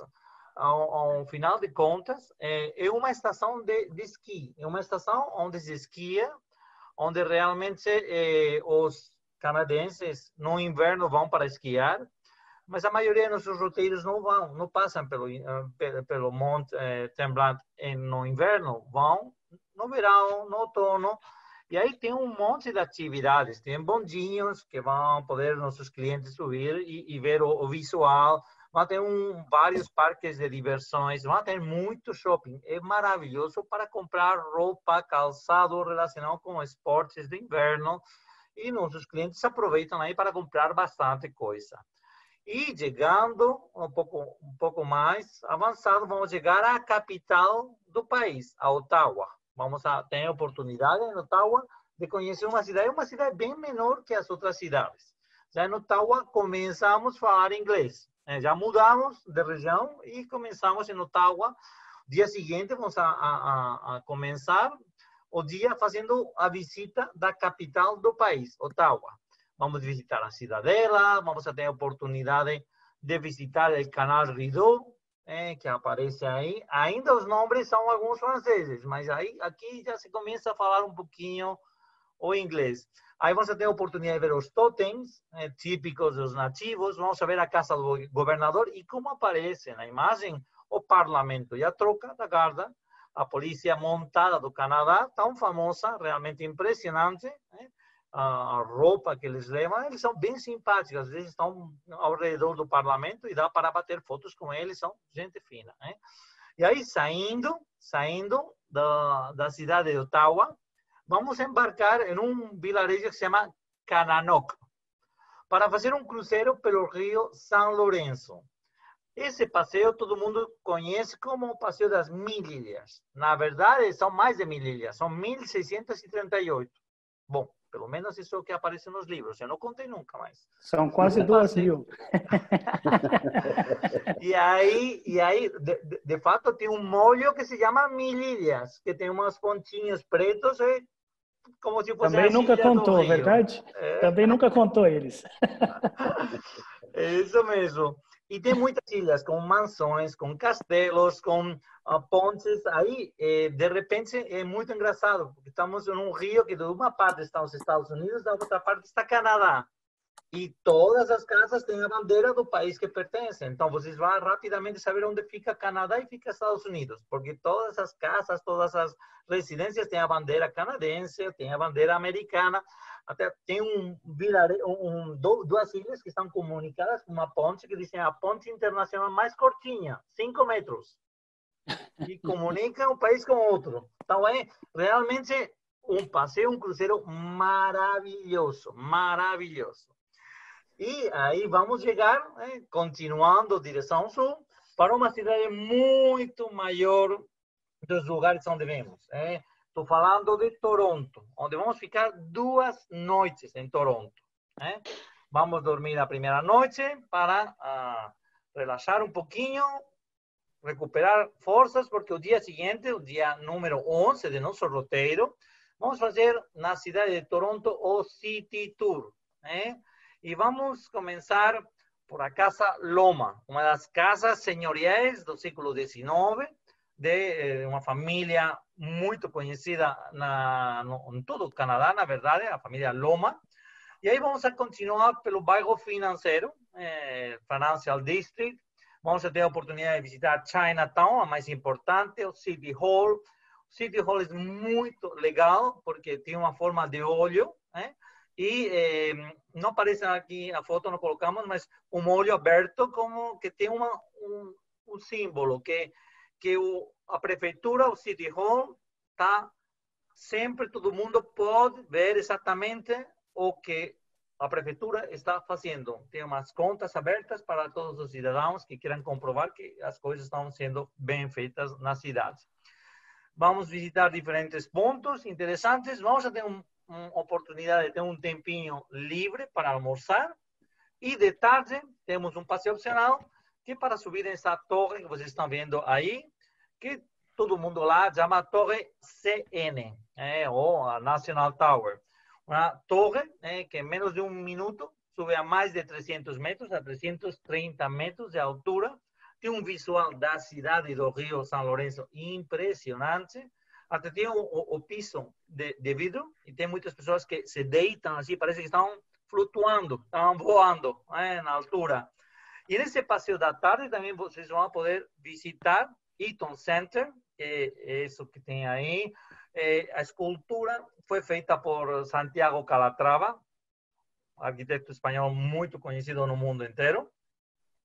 S3: ao final de contas, é uma estação de esqui. É uma estação onde se esquia, onde realmente os canadenses no inverno vão para esquiar, mas a maioria dos nossos roteiros não passam pelo Monte Tremblant no inverno, vão no verão, no outono, e aí tem um monte de atividades, tem bondinhos que vão poder nossos clientes subir e ver o visual, vão ter vários parques de diversões, vão ter muito shopping, é maravilhoso para comprar roupa, calçado relacionado com esportes de inverno, e nossos clientes aproveitam aí para comprar bastante coisa. E chegando um pouco mais avançado, vamos chegar à capital do país, a Ottawa. Vamos ter a oportunidade em Ottawa de conhecer uma cidade bem menor que as outras cidades. Já em Ottawa começamos a falar inglês. Já mudamos de região e começamos em Ottawa. Dia seguinte vamos a começar o dia fazendo a visita da capital do país, Ottawa. Vamos visitar a Cidadela, vamos ter a oportunidade de visitar o Canal Rideau, que aparece aí. Ainda os nomes são alguns franceses, mas aí aqui já se começa a falar um pouquinho o inglês. Aí vamos ter a oportunidade de ver os totens típicos dos nativos, vamos ver a casa do governador e como aparece na imagem o parlamento e a troca da guarda, a polícia montada do Canadá, tão famosa, realmente impressionante, a roupa que eles levam, eles são bem simpáticos, eles estão ao redor do parlamento e dá para bater fotos com eles, são gente fina. E aí, saindo da cidade de Ottawa, vamos embarcar em um vilarejo que se chama Kananook, para fazer um cruzeiro pelo rio São Lourenço. Esse passeio todo mundo conhece como o Passeio das 1000 Ilhas. Na verdade, são mais de 1000 ilhas, são 1638. Bom, pelo menos isso é o que aparece nos livros. Eu não contei nunca mais.
S4: São quase 2000.
S3: E aí de fato, tem um molho que se chama 1000 Ilhas, que tem umas pontinhas pretas, como se fosse.
S4: Também nunca contou, verdade? Também nunca contou eles.
S3: É isso mesmo. E tem muitas ilhas com mansões, com castelos, com pontes. Aí, de repente, é muito engraçado, porque estamos em um rio que de uma parte está os Estados Unidos, da outra parte está Canadá. E todas as casas têm a bandeira do país que pertencem. Então, vocês vão rapidamente saber onde fica Canadá e fica Estados Unidos, porque todas as casas, todas as residências têm a bandeira canadense, têm a bandeira americana. Até tem duas ilhas que estão comunicadas com uma ponte que dizem a ponte internacional mais curtinha, 5 metros. E comunica um país com outro. Então, é realmente um passeio, um cruzeiro maravilhoso, maravilhoso. E aí vamos chegar, continuando direção sul, para uma cidade muito maior dos lugares onde vemos. Estou falando de Toronto, onde vamos ficar 2 noites em Toronto. Vamos dormir a primeira noite para relaxar um pouquinho, recuperar forças, porque o dia seguinte, o dia número 11 de nosso roteiro, vamos fazer na cidade de Toronto o City Tour. E vamos começar por a Casa Loma, uma das casas senhoriais do século XIX, de uma família muito conhecida em todo o Canadá, na verdade, a família Loma. E aí vamos a continuar pelo bairro financeiro, Financial District. Vamos ter a oportunidade de visitar Chinatown, a mais importante, o City Hall. O City Hall é muito legal, porque tem uma forma de olho, e não aparece aqui a foto, não colocamos, mas um olho aberto, como que tem um símbolo, que a prefeitura, o City Hall, tá sempre, todo mundo pode ver exatamente o que a prefeitura está fazendo. Tem umas contas abertas para todos os cidadãos que queiram comprovar que as coisas estão sendo bem feitas na cidade. Vamos visitar diferentes pontos interessantes. Vamos ter uma oportunidade de ter um tempinho livre para almoçar. E de tarde temos um passeio opcional, que é para subir essa torre que vocês estão vendo aí, que todo mundo lá chama Torre CN, ou a National Tower. Uma torre que em menos de um minuto sube a mais de 300 metros, a 330 metros de altura. Tem um visual da cidade do Rio São Lourenço impressionante. até tem o piso de vidro e tem muitas pessoas que se deitam assim, parece que estão flutuando, estão voando na altura. E nesse passeio da tarde também vocês vão poder visitar Eaton Center, que é isso que tem aí. A escultura foi feita por Santiago Calatrava, arquiteto espanhol muito conhecido no mundo inteiro.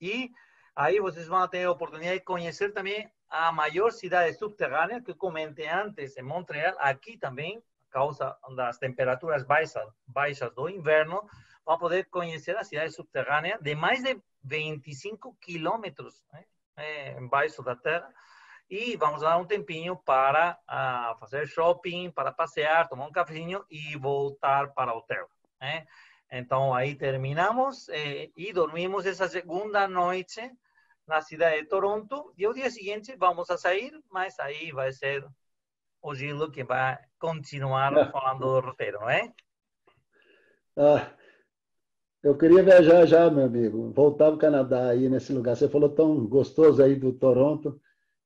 S3: E aí vocês vão ter a oportunidade de conhecer também a maior cidade subterrânea que comentei antes, em Montreal. Aqui também, por causa das temperaturas baixas do inverno, vão poder conhecer a cidade subterrânea de mais de 25 quilômetros embaixo da terra. E vamos dar um tempinho para fazer shopping, para passear, tomar um cafezinho e voltar para o hotel. Então, aí terminamos e dormimos essa segunda noite na cidade de Toronto. E o dia seguinte vamos a sair, mas aí vai ser o Gilo que vai continuar falando do roteiro, não é?
S2: Eu queria viajar já, meu amigo. Voltar ao Canadá aí nesse lugar. Você falou tão gostoso aí do Toronto.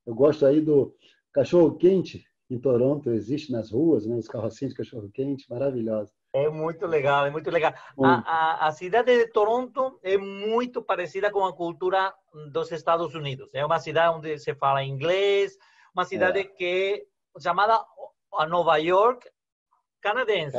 S2: Eu gosto aí do cachorro-quente em Toronto. Existe nas ruas, né? Os carrocinhos de cachorro-quente, maravilhosos.
S3: É muito legal, é muito legal. A cidade de Toronto é muito parecida com a cultura dos Estados Unidos. É uma cidade onde se fala inglês, uma cidade que é chamada a Nova York canadense.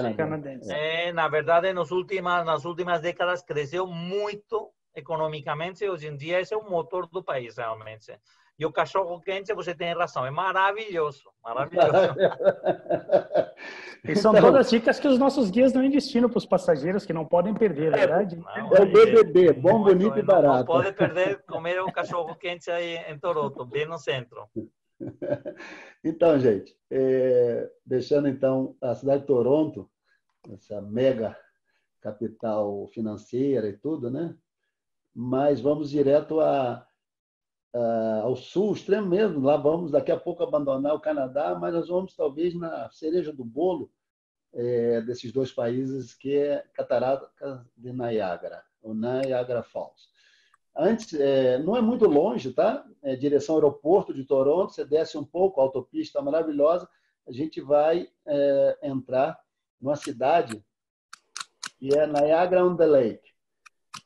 S3: Na verdade, nas últimas décadas cresceu muito economicamente. Hoje em dia, esse é o motor do país, realmente. E o cachorro-quente, você tem razão, é maravilhoso, maravilhoso.
S4: E são todas dicas que os nossos guias dão em destino para os passageiros, que não podem perder, verdade?
S2: É o BBB, bom, bonito e barato.
S3: Não pode perder comer um cachorro-quente aí em Toronto, bem no centro.
S2: Então, gente, deixando então a cidade de Toronto, essa mega capital financeira e tudo, né? Mas vamos direto ao sul, extremo mesmo. Lá vamos daqui a pouco abandonar o Canadá, mas nós vamos talvez na cereja do bolo desses dois países, que é Catarata de Niágara, o Niagara Falls. Antes, não é muito longe, tá? Direção aeroporto de Toronto, você desce um pouco, a autopista maravilhosa, a gente vai entrar numa cidade que é Niagara-on-the-Lake.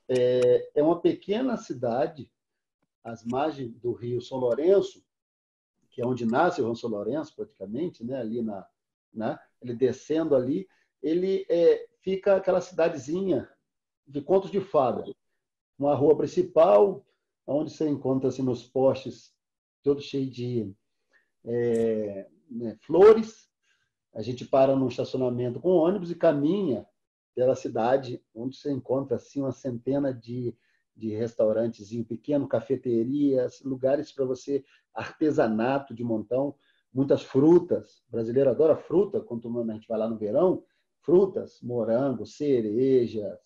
S2: É uma pequena cidade às margens do Rio São Lourenço, que é onde nasce o Rio São Lourenço, praticamente, né? Ali ele descendo ali, ele fica aquela cidadezinha de contos de fada. Uma rua principal, onde você encontra assim, nos postes todo cheio de flores. A gente para num estacionamento com ônibus e caminha pela cidade, onde você encontra assim, uma centena de restaurantes pequenos, cafeterias, lugares para você, artesanato de montão, muitas frutas. O brasileiro adora fruta, quando a gente vai lá no verão, frutas, morango, cerejas,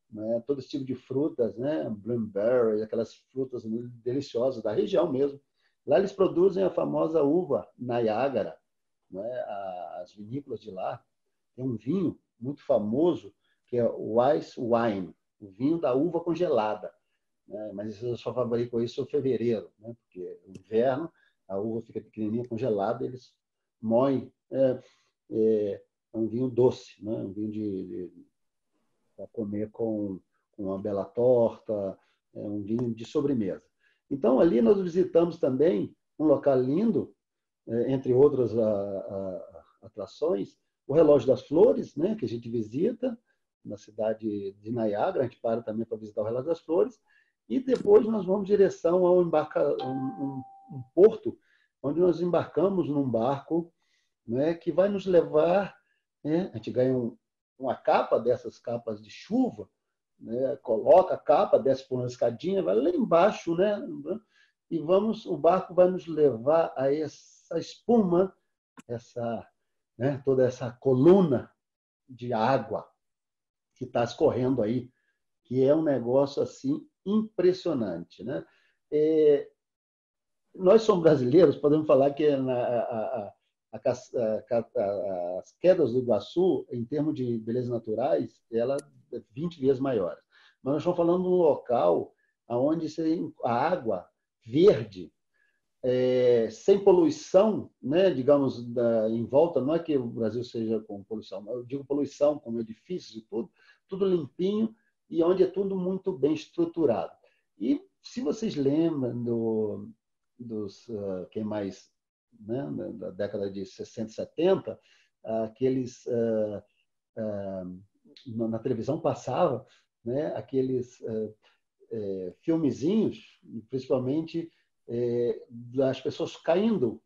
S2: né? Todo esse tipo de frutas, né? Blueberry, aquelas frutas deliciosas da região mesmo. Lá eles produzem a famosa uva Niágara, né? As vinícolas de lá. Tem um vinho muito famoso que é o Ice Wine, o vinho da uva congelada. Mas eu só fabrico isso em fevereiro, né? Porque no inverno a uva fica pequenininha, congelada, eles moem. É um vinho doce, né? Um vinho para comer com uma bela torta, um vinho de sobremesa. Então, ali nós visitamos também um local lindo, entre outras atrações, o Relógio das Flores, né? Que a gente visita na cidade de Niágara, a gente para também para visitar o Relógio das Flores. E depois nós vamos em direção a um porto, onde nós embarcamos num barco, né, que vai nos levar. A gente ganha uma capa, dessas capas de chuva, né, coloca a capa, desce por uma escadinha, vai lá embaixo, né, e o barco vai nos levar a essa espuma, toda essa coluna de água que está escorrendo aí, que é um negócio assim impressionante, né? Nós somos brasileiros, podemos falar que as quedas do Iguaçu, em termos de belezas naturais, ela é 20 vezes maior. Mas nós estamos falando de um local onde a água verde, sem poluição, né, digamos, em volta. Não é que o Brasil seja com poluição, eu digo poluição como edifícios e tudo limpinho e onde é tudo muito bem estruturado. E se vocês lembram quem mais, né, da década de 60 e 70, aqueles na televisão passava, né, aqueles filmezinhos, principalmente das pessoas caindo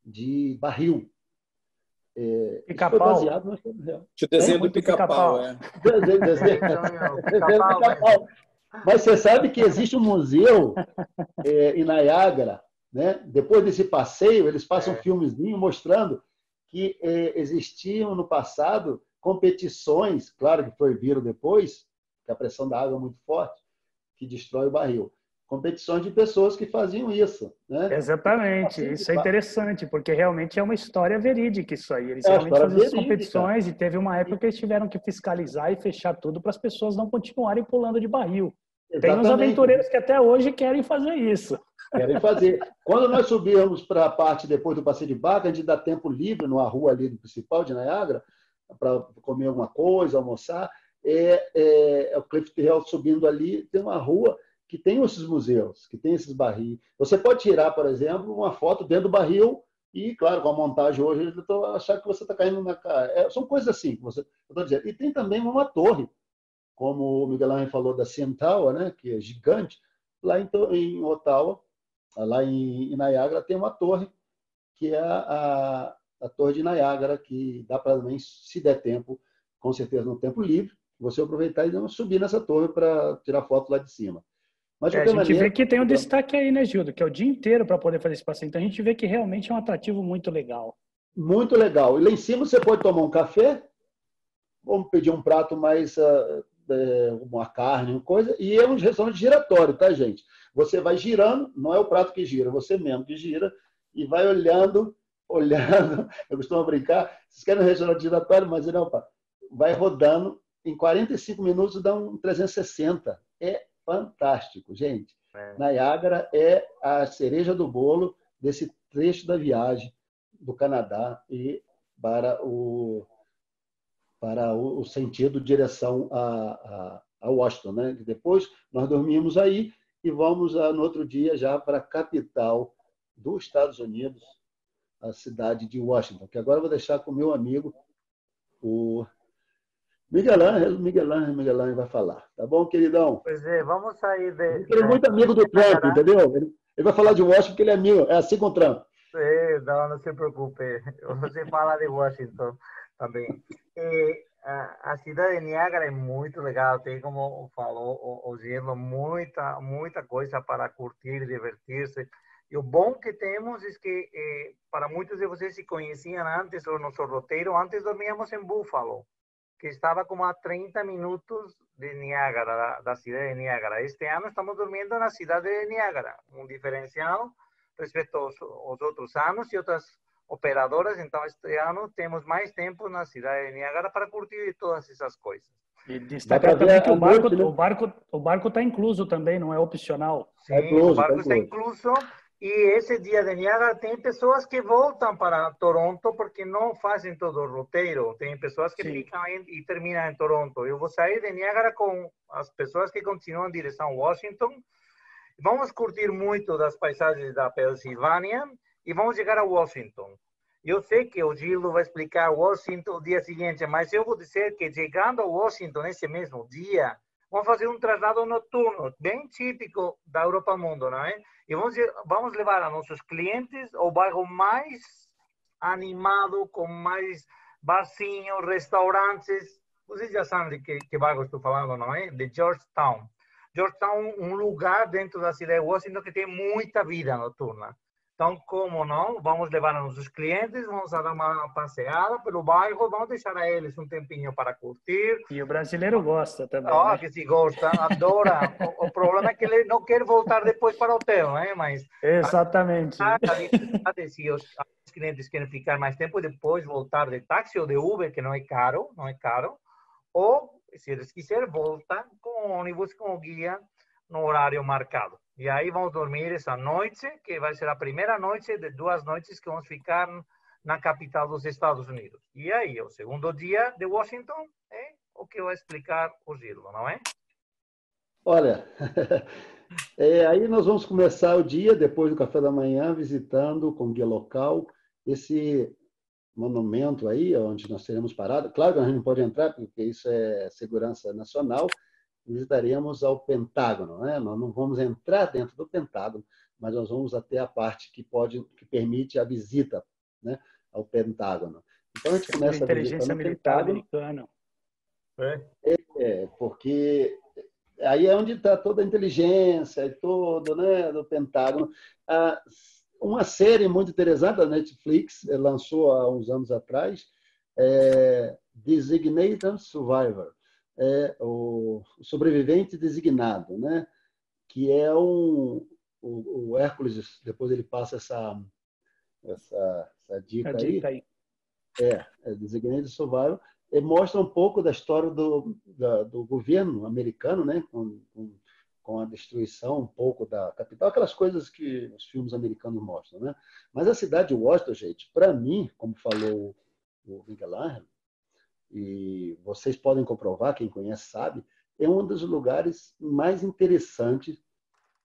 S2: de barril. Isso foi baseado na história real.
S6: O desenho do Pica-Pau,
S2: Desenho Pica-Pau. Mas você sabe que existe um museu em Niágara, né? Depois desse passeio, eles passam um filmezinho mostrando que existiam no passado competições, claro que proibiram depois, que a pressão da água é muito forte, que destrói o barril. Competições de pessoas que faziam isso, né?
S4: Exatamente, isso é interessante, porque realmente é uma história verídica isso aí. Eles realmente faziam essas competições e teve uma época que eles tiveram que fiscalizar e fechar tudo para as pessoas não continuarem pulando de barril. Exatamente. Tem uns aventureiros que até hoje querem fazer isso.
S2: Querem fazer. Quando nós subíamos para a parte depois do passeio de barco, a gente dá tempo livre numa rua ali do principal de Niágara, para comer alguma coisa, almoçar. O Cliff Hill subindo ali, tem uma rua que tem esses museus, que tem esses barris. Você pode tirar, por exemplo, uma foto dentro do barril e, claro, com a montagem hoje, eu estou achando que você está caindo na cara. São coisas assim que eu estou dizendo. E tem também uma torre, como o Miguel Ángel falou da CN Tower, né, que é gigante. Lá em Ottawa, lá em Niágara, tem uma torre, que é a Torre de Niágara, que dá para também, se der tempo, com certeza no tempo livre, você aproveitar e subir nessa torre para tirar foto lá de cima. Mas,
S4: a gente vê que tem um destaque aí, né, Gildo? Que é o dia inteiro para poder fazer esse passeio. Então, a gente vê que realmente é um atrativo muito legal.
S2: Muito legal. E lá em cima você pode tomar um café, ou pedir um prato mais, uma carne, uma coisa, e é um restaurante giratório, tá, gente? Você vai girando, não é o prato que gira, você mesmo que gira, e vai olhando. Eu costumo brincar, vocês querem um restaurante giratório, mas não, vai rodando, em 45 minutos dá um 360. É fantástico, gente. Niágara é a cereja do bolo desse trecho da viagem do Canadá e para o sentido direção a Washington, né? Depois nós dormimos aí e vamos no outro dia já para a capital dos Estados Unidos, a cidade de Washington, que agora eu vou deixar com o meu amigo, o Miguel Ángel vai falar. Tá bom, queridão?
S3: Pois é, vamos sair de...
S2: Ele é muito amigo do Trump, entendeu? Ele vai falar de Washington porque ele é amigo, é assim com o Trump.
S3: Sim, não se preocupe. Você fala de Washington também. A cidade de Niágara é muito legal, tem, como falou o Gelo, muita coisa para curtir, divertir-se. E o bom que temos é que, para muitos de vocês se conheciam antes o nosso roteiro, antes dormíamos em Buffalo, que estava como a 30 minutos de Niágara, da cidade de Niágara. Este ano estamos dormindo na cidade de Niágara, um diferencial respeito aos outros anos e outras operadoras. Então, este ano temos mais tempo na cidade de Niágara para curtir todas essas coisas.
S4: E destacar também que o barco está incluso também, não é opcional.
S3: Sim, o barco está incluso. E esse dia de Niágara tem pessoas que voltam para Toronto porque não fazem todo o roteiro. Tem pessoas que ficam e terminam em Toronto. Eu vou sair de Niágara com as pessoas que continuam em direção a Washington. Vamos curtir muito das paisagens da Pensilvânia e vamos chegar a Washington. Eu sei que o Gildo vai explicar Washington no dia seguinte, mas eu vou dizer que chegando a Washington nesse mesmo dia, vamos fazer um traslado noturno, bem típico da Europa Mundo, não é? E vamos levar a nossos clientes ao bairro mais animado, com mais barzinhos, restaurantes. Vocês já sabem de que bairro estou falando, não é? De Georgetown. Georgetown é um lugar dentro da cidade de Washington que tem muita vida noturna. Então, como não, vamos levar a nossos clientes, vamos dar uma passeada pelo bairro, vamos deixar a eles um tempinho para curtir.
S4: E o brasileiro gosta também.
S3: Né? Que se gosta, adora. O problema é que ele não quer voltar depois para o hotel, né? Mas
S4: exatamente.
S3: Se os clientes querem ficar mais tempo, depois voltar de táxi ou de Uber, que não é caro. Ou, se eles quiserem, voltar com ônibus, com o guia, no horário marcado. E aí vamos dormir essa noite, que vai ser a primeira noite de 2 noites que vamos ficar na capital dos Estados Unidos. E aí, o segundo dia de Washington é o que vai explicar o Gildo, não é?
S2: Olha, aí nós vamos começar o dia, depois do café da manhã, visitando com guia local esse monumento aí, onde nós teremos parado. Claro que a gente não pode entrar, porque isso é segurança nacional. Visitaremos ao Pentágono, né? Nós não vamos entrar dentro do Pentágono, mas nós vamos até a parte que permite a visita, né, ao Pentágono. Então a gente começa a
S4: inteligência militar americana.
S2: Porque aí é onde está toda a inteligência e todo, né, do Pentágono. Uma série muito interessante da Netflix lançou há uns anos atrás, Designated Survivor, o sobrevivente designado, né? Que é o Hércules, depois ele passa essa dica aí. Designated Survivor, mostra um pouco da história do governo americano, né? Com a destruição um pouco da capital, aquelas coisas que os filmes americanos mostram, né? Mas a cidade de Washington, gente, para mim, como falou o Miguel Ángel, e vocês podem comprovar, quem conhece sabe, é um dos lugares mais interessantes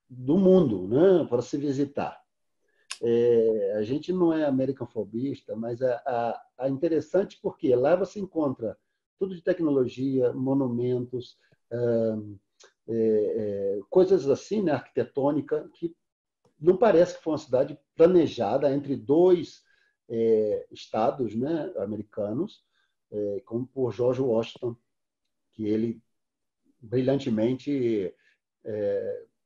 S2: do mundo, né, para se visitar. A gente não é americanfobista, mas é interessante porque lá você encontra tudo de tecnologia, monumentos, coisas assim, né, arquitetônica, que não parece que foi uma cidade planejada entre 2 estados, né, americanos, como por George Washington, que ele brilhantemente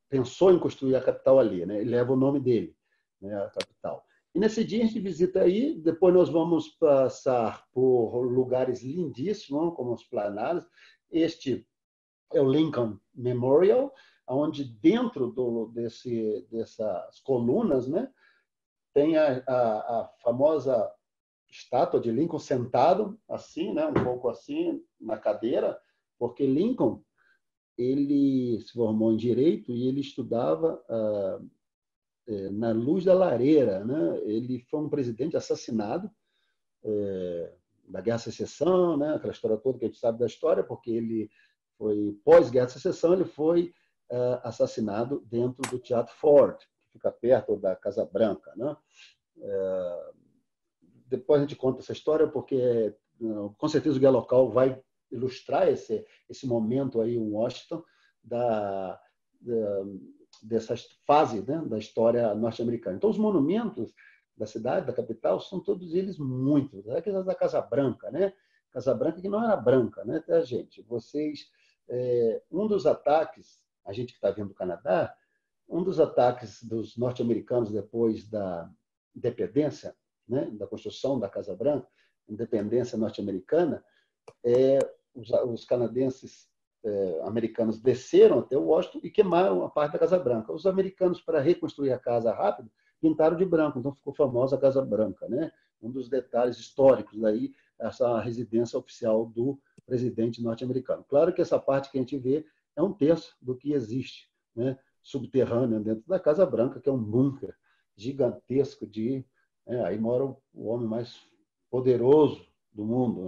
S2: pensou em construir a capital ali, né? Ele leva o nome dele, né, a capital. E nesse dia a gente visita aí, depois nós vamos passar por lugares lindíssimos, como os plenários. Este é o Lincoln Memorial, onde dentro dessas colunas, né, tem a famosa estátua de Lincoln sentado assim, né, um pouco assim na cadeira, porque Lincoln ele se formou em direito e ele estudava na luz da lareira, né? Ele foi um presidente assassinado da Guerra de Secessão, né? Aquela história toda que a gente sabe da história, porque ele foi pós-Guerra de Secessão, ele foi assassinado dentro do Teatro Ford, que fica perto da Casa Branca, né? Depois a gente conta essa história, porque com certeza o guia local vai ilustrar esse momento aí em Washington dessa fase, né, da história norte-americana. Então, os monumentos da cidade, da capital, são todos eles muitos. Aqueles da Casa Branca, né? Casa Branca que não era branca, né, tá, gente? Um dos ataques, a gente que está vendo do Canadá, um dos ataques dos norte-americanos depois da independência, né, da construção da Casa Branca, independência norte-americana, os canadenses americanos desceram até Washington e queimaram a parte da Casa Branca. Os americanos, para reconstruir a casa rápido, pintaram de branco, então ficou famosa a Casa Branca, né? Um dos detalhes históricos daí, essa residência oficial do presidente norte-americano. Claro que essa parte que a gente vê é 1/3 do que existe, né, subterrâneo dentro da Casa Branca, que é um bunker gigantesco aí mora o homem mais poderoso do mundo,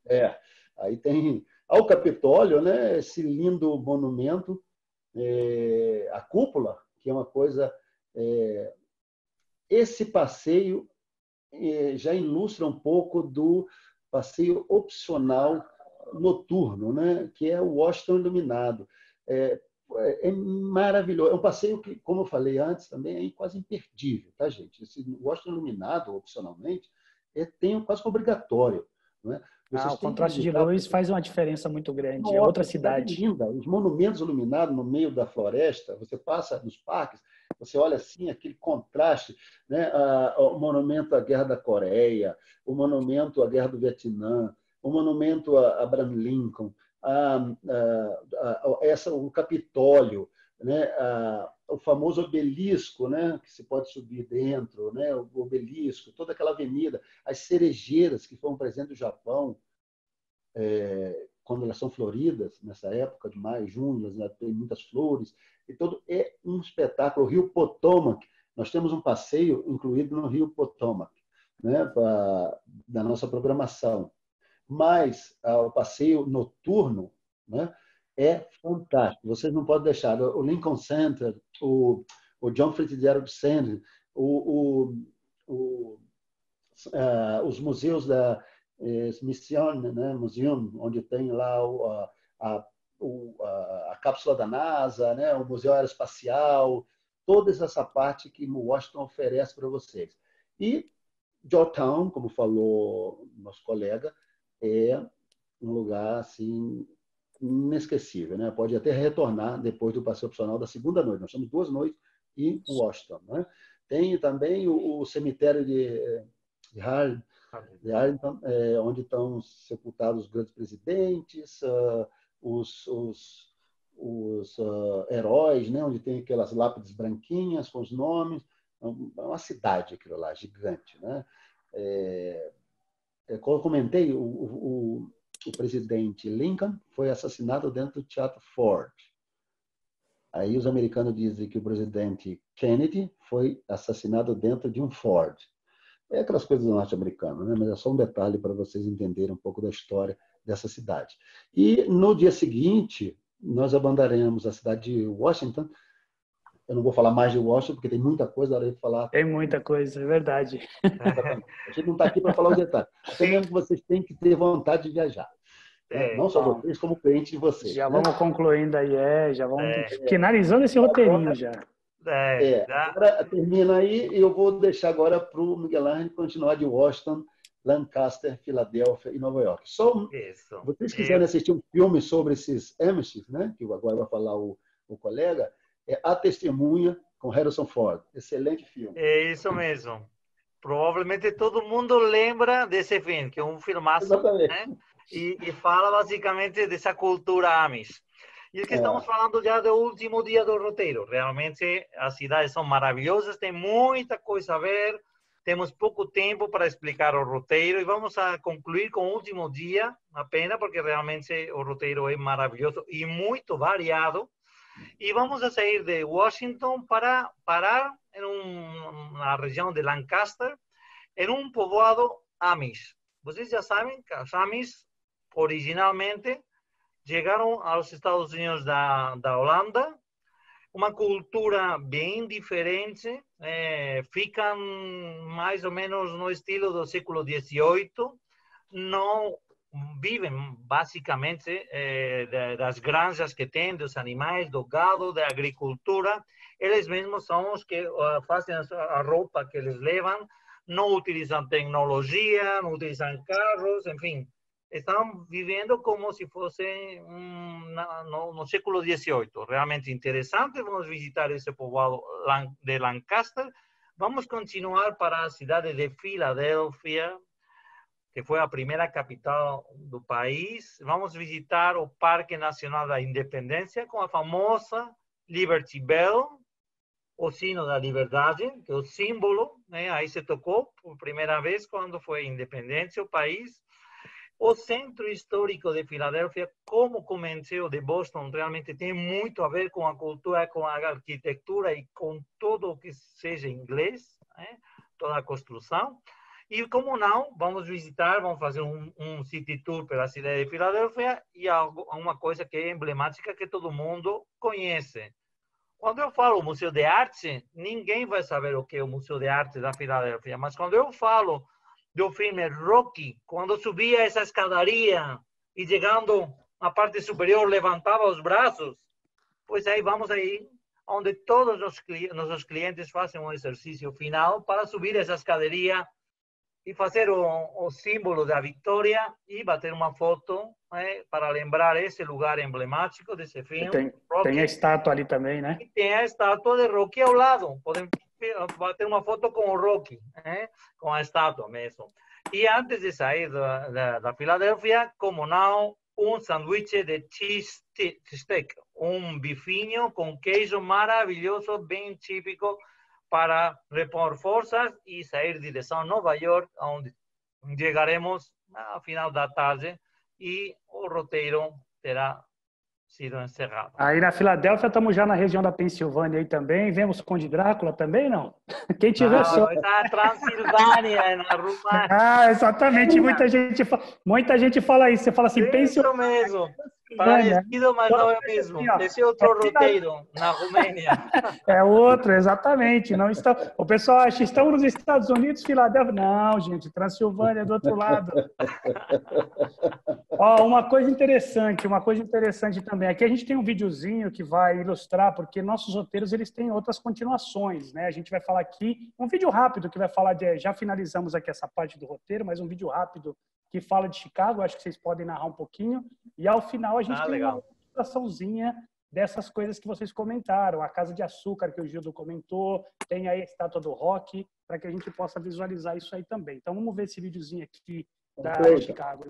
S2: né? Aí tem ao Capitólio, né, esse lindo monumento, a cúpula, que é uma coisa. Esse passeio já ilustra um pouco do passeio opcional noturno, né, que é o Washington Iluminado. É maravilhoso. É um passeio que, como eu falei antes, também é quase imperdível, tá, gente? Esse Washington Iluminado, opcionalmente, tem quase que obrigatório, não é?
S4: O contraste de luz faz uma diferença muito grande. É outra cidade.
S2: Linda. Os monumentos iluminados no meio da floresta, você passa nos parques, você olha assim, aquele contraste, né? O monumento à Guerra da Coreia, o monumento à Guerra do Vietnã, o monumento a Abraham Lincoln, o Capitólio, né? O famoso obelisco, né? Que se pode subir dentro, né? O obelisco, toda aquela avenida, as cerejeiras que foram presentes do Japão, quando elas são floridas, nessa época de maio, junho, elas têm muitas flores, e todo é um espetáculo. O Rio Potomac, nós temos um passeio incluído no Rio Potomac, né, da nossa programação. Mas o passeio noturno, né, é fantástico. Vocês não podem deixar. O Lincoln Center, o John Fitzgerald Center, os museus da Smithsonian, né, Museum, onde tem lá a cápsula da NASA, né, o Museu Aeroespacial, toda essa parte que Washington oferece para vocês. E Georgetown, como falou nosso colega, é um lugar assim inesquecível, né? Pode até retornar depois do passeio opcional da segunda noite. Nós temos 2 noites em Washington, né? Tem também o cemitério de Arlington, onde estão sepultados os grandes presidentes, os heróis, né? Onde tem aquelas lápides branquinhas com os nomes. É uma cidade aquilo lá, gigante, né? Como eu comentei, o presidente Lincoln foi assassinado dentro do Teatro Ford. Aí os americanos dizem que o presidente Kennedy foi assassinado dentro de um Ford. É aquelas coisas do norte-americano, né? Mas é só um detalhe para vocês entenderem um pouco da história dessa cidade. E no dia seguinte, nós abandaremos a cidade de Washington. Eu não vou falar mais de Washington, porque tem muita coisa, hora de falar.
S4: Tem muita coisa, é verdade.
S2: A gente não está aqui para falar os detalhes. Até mesmo que vocês têm que ter vontade de viajar. Né? Não só vocês, como clientes de vocês.
S4: Já
S2: né?
S4: vamos concluindo aí, já vamos finalizando esse roteirinho já.
S2: Agora termina aí e eu vou deixar agora para o Miguel Ángel continuar de Washington, Lancaster, Filadélfia e Nova York. Só vocês quiserem assistir um filme sobre esses Amish, né? Que agora vai falar o colega, é A Testemunha, com Harrison Ford. Excelente filme.
S3: É isso mesmo. Provavelmente todo mundo lembra desse filme, que é um filmaço, né? E fala basicamente dessa cultura Amish. E que estamos falando já do último dia do roteiro. Realmente as cidades são maravilhosas, tem muita coisa a ver, temos pouco tempo para explicar o roteiro e vamos a concluir com o último dia, apenas porque realmente o roteiro é maravilhoso e muito variado. E vamos a sair de Washington para parar na região de Lancaster, em um povoado Amish. Vocês já sabem que os Amish originalmente chegaram aos Estados Unidos da Holanda, uma cultura bem diferente, ficam mais ou menos no estilo do século XVIII, não vivem basicamente das granjas que têm, dos animais, do gado, da agricultura. Eles mesmos são os que fazem a roupa que eles levam, não utilizam tecnologia, não utilizam carros, enfim. Estão vivendo como se fosse no século XVIII. Realmente interessante. Vamos visitar esse povoado de Lancaster. Vamos continuar para a cidade de Filadélfia, que foi a primeira capital do país. Vamos visitar o Parque Nacional da Independência, com a famosa Liberty Bell, o sino da liberdade, que é o símbolo, né? Aí se tocou por primeira vez quando foi independência o país. O Centro Histórico de Filadélfia, como comentei, o de Boston, realmente tem muito a ver com a cultura, com a arquitetura e com tudo o que seja inglês, né? Toda a construção. E como não, vamos visitar, vamos fazer um city tour pela cidade de Filadélfia e uma coisa que é emblemática que todo mundo conhece. Quando eu falo Museu de Arte, ninguém vai saber o que é o Museu de Arte da Filadélfia, mas quando eu falo do filme Rocky, quando subia essa escadaria e chegando à parte superior levantava os braços, pois aí vamos aí onde todos os nossos clientes fazem um exercício final para subir essa escadaria e fazer o símbolo da vitória e bater uma foto, né, para lembrar esse lugar emblemático desse filme.
S4: Tem a estátua ali também, né?
S3: E tem a estátua de Rocky ao lado. Podem bater uma foto com o Rocky, né, com a estátua mesmo. E antes de sair da Filadélfia, como não, um sanduíche de cheese steak, um bifinho com queijo maravilhoso, bem típico, para repor forças e sair em direção a Nova York, onde chegaremos ao final da tarde e o roteiro terá sido encerrado.
S4: Aí na Filadélfia estamos já na região da Pensilvânia aí também. Vemos o Conde Drácula também, não? Quem tiver só.
S3: Na Transilvânia, na România.
S4: Ah, exatamente. Muita gente fala isso. Você fala assim,
S3: Pensilvânia. Isso mesmo. Parecido, mas não é o mesmo. Esse é outro roteiro, na Romênia.
S4: É outro, exatamente. Não está... O pessoal acha, estamos nos Estados Unidos, Filadélfia. Não, gente, Transilvânia é do outro lado. Ó, uma coisa interessante também. Aqui a gente tem um videozinho que vai ilustrar, porque nossos roteiros eles têm outras continuações, né? A gente vai falar aqui, um vídeo rápido que vai falar de... Já finalizamos aqui essa parte do roteiro, mas um vídeo rápido que fala de Chicago, acho que vocês podem narrar um pouquinho. E ao final a gente tem uma ilustraçãozinha dessas coisas que vocês comentaram. A Casa de Açúcar, que o Gildo comentou, tem aí a Estátua do Rock, para que a gente possa visualizar isso aí também. Então vamos ver esse videozinho aqui da Chicago.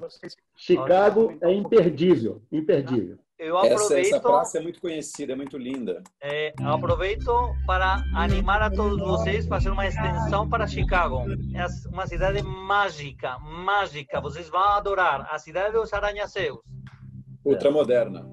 S2: Chicago é imperdível, imperdível.
S6: Eu aproveito, essa praça é muito conhecida, é muito linda.
S3: Aproveito para animar a todos vocês para fazer uma extensão para Chicago. É uma cidade mágica, mágica. Vocês vão adorar. A cidade dos arranha-céus.
S6: Ultramoderna.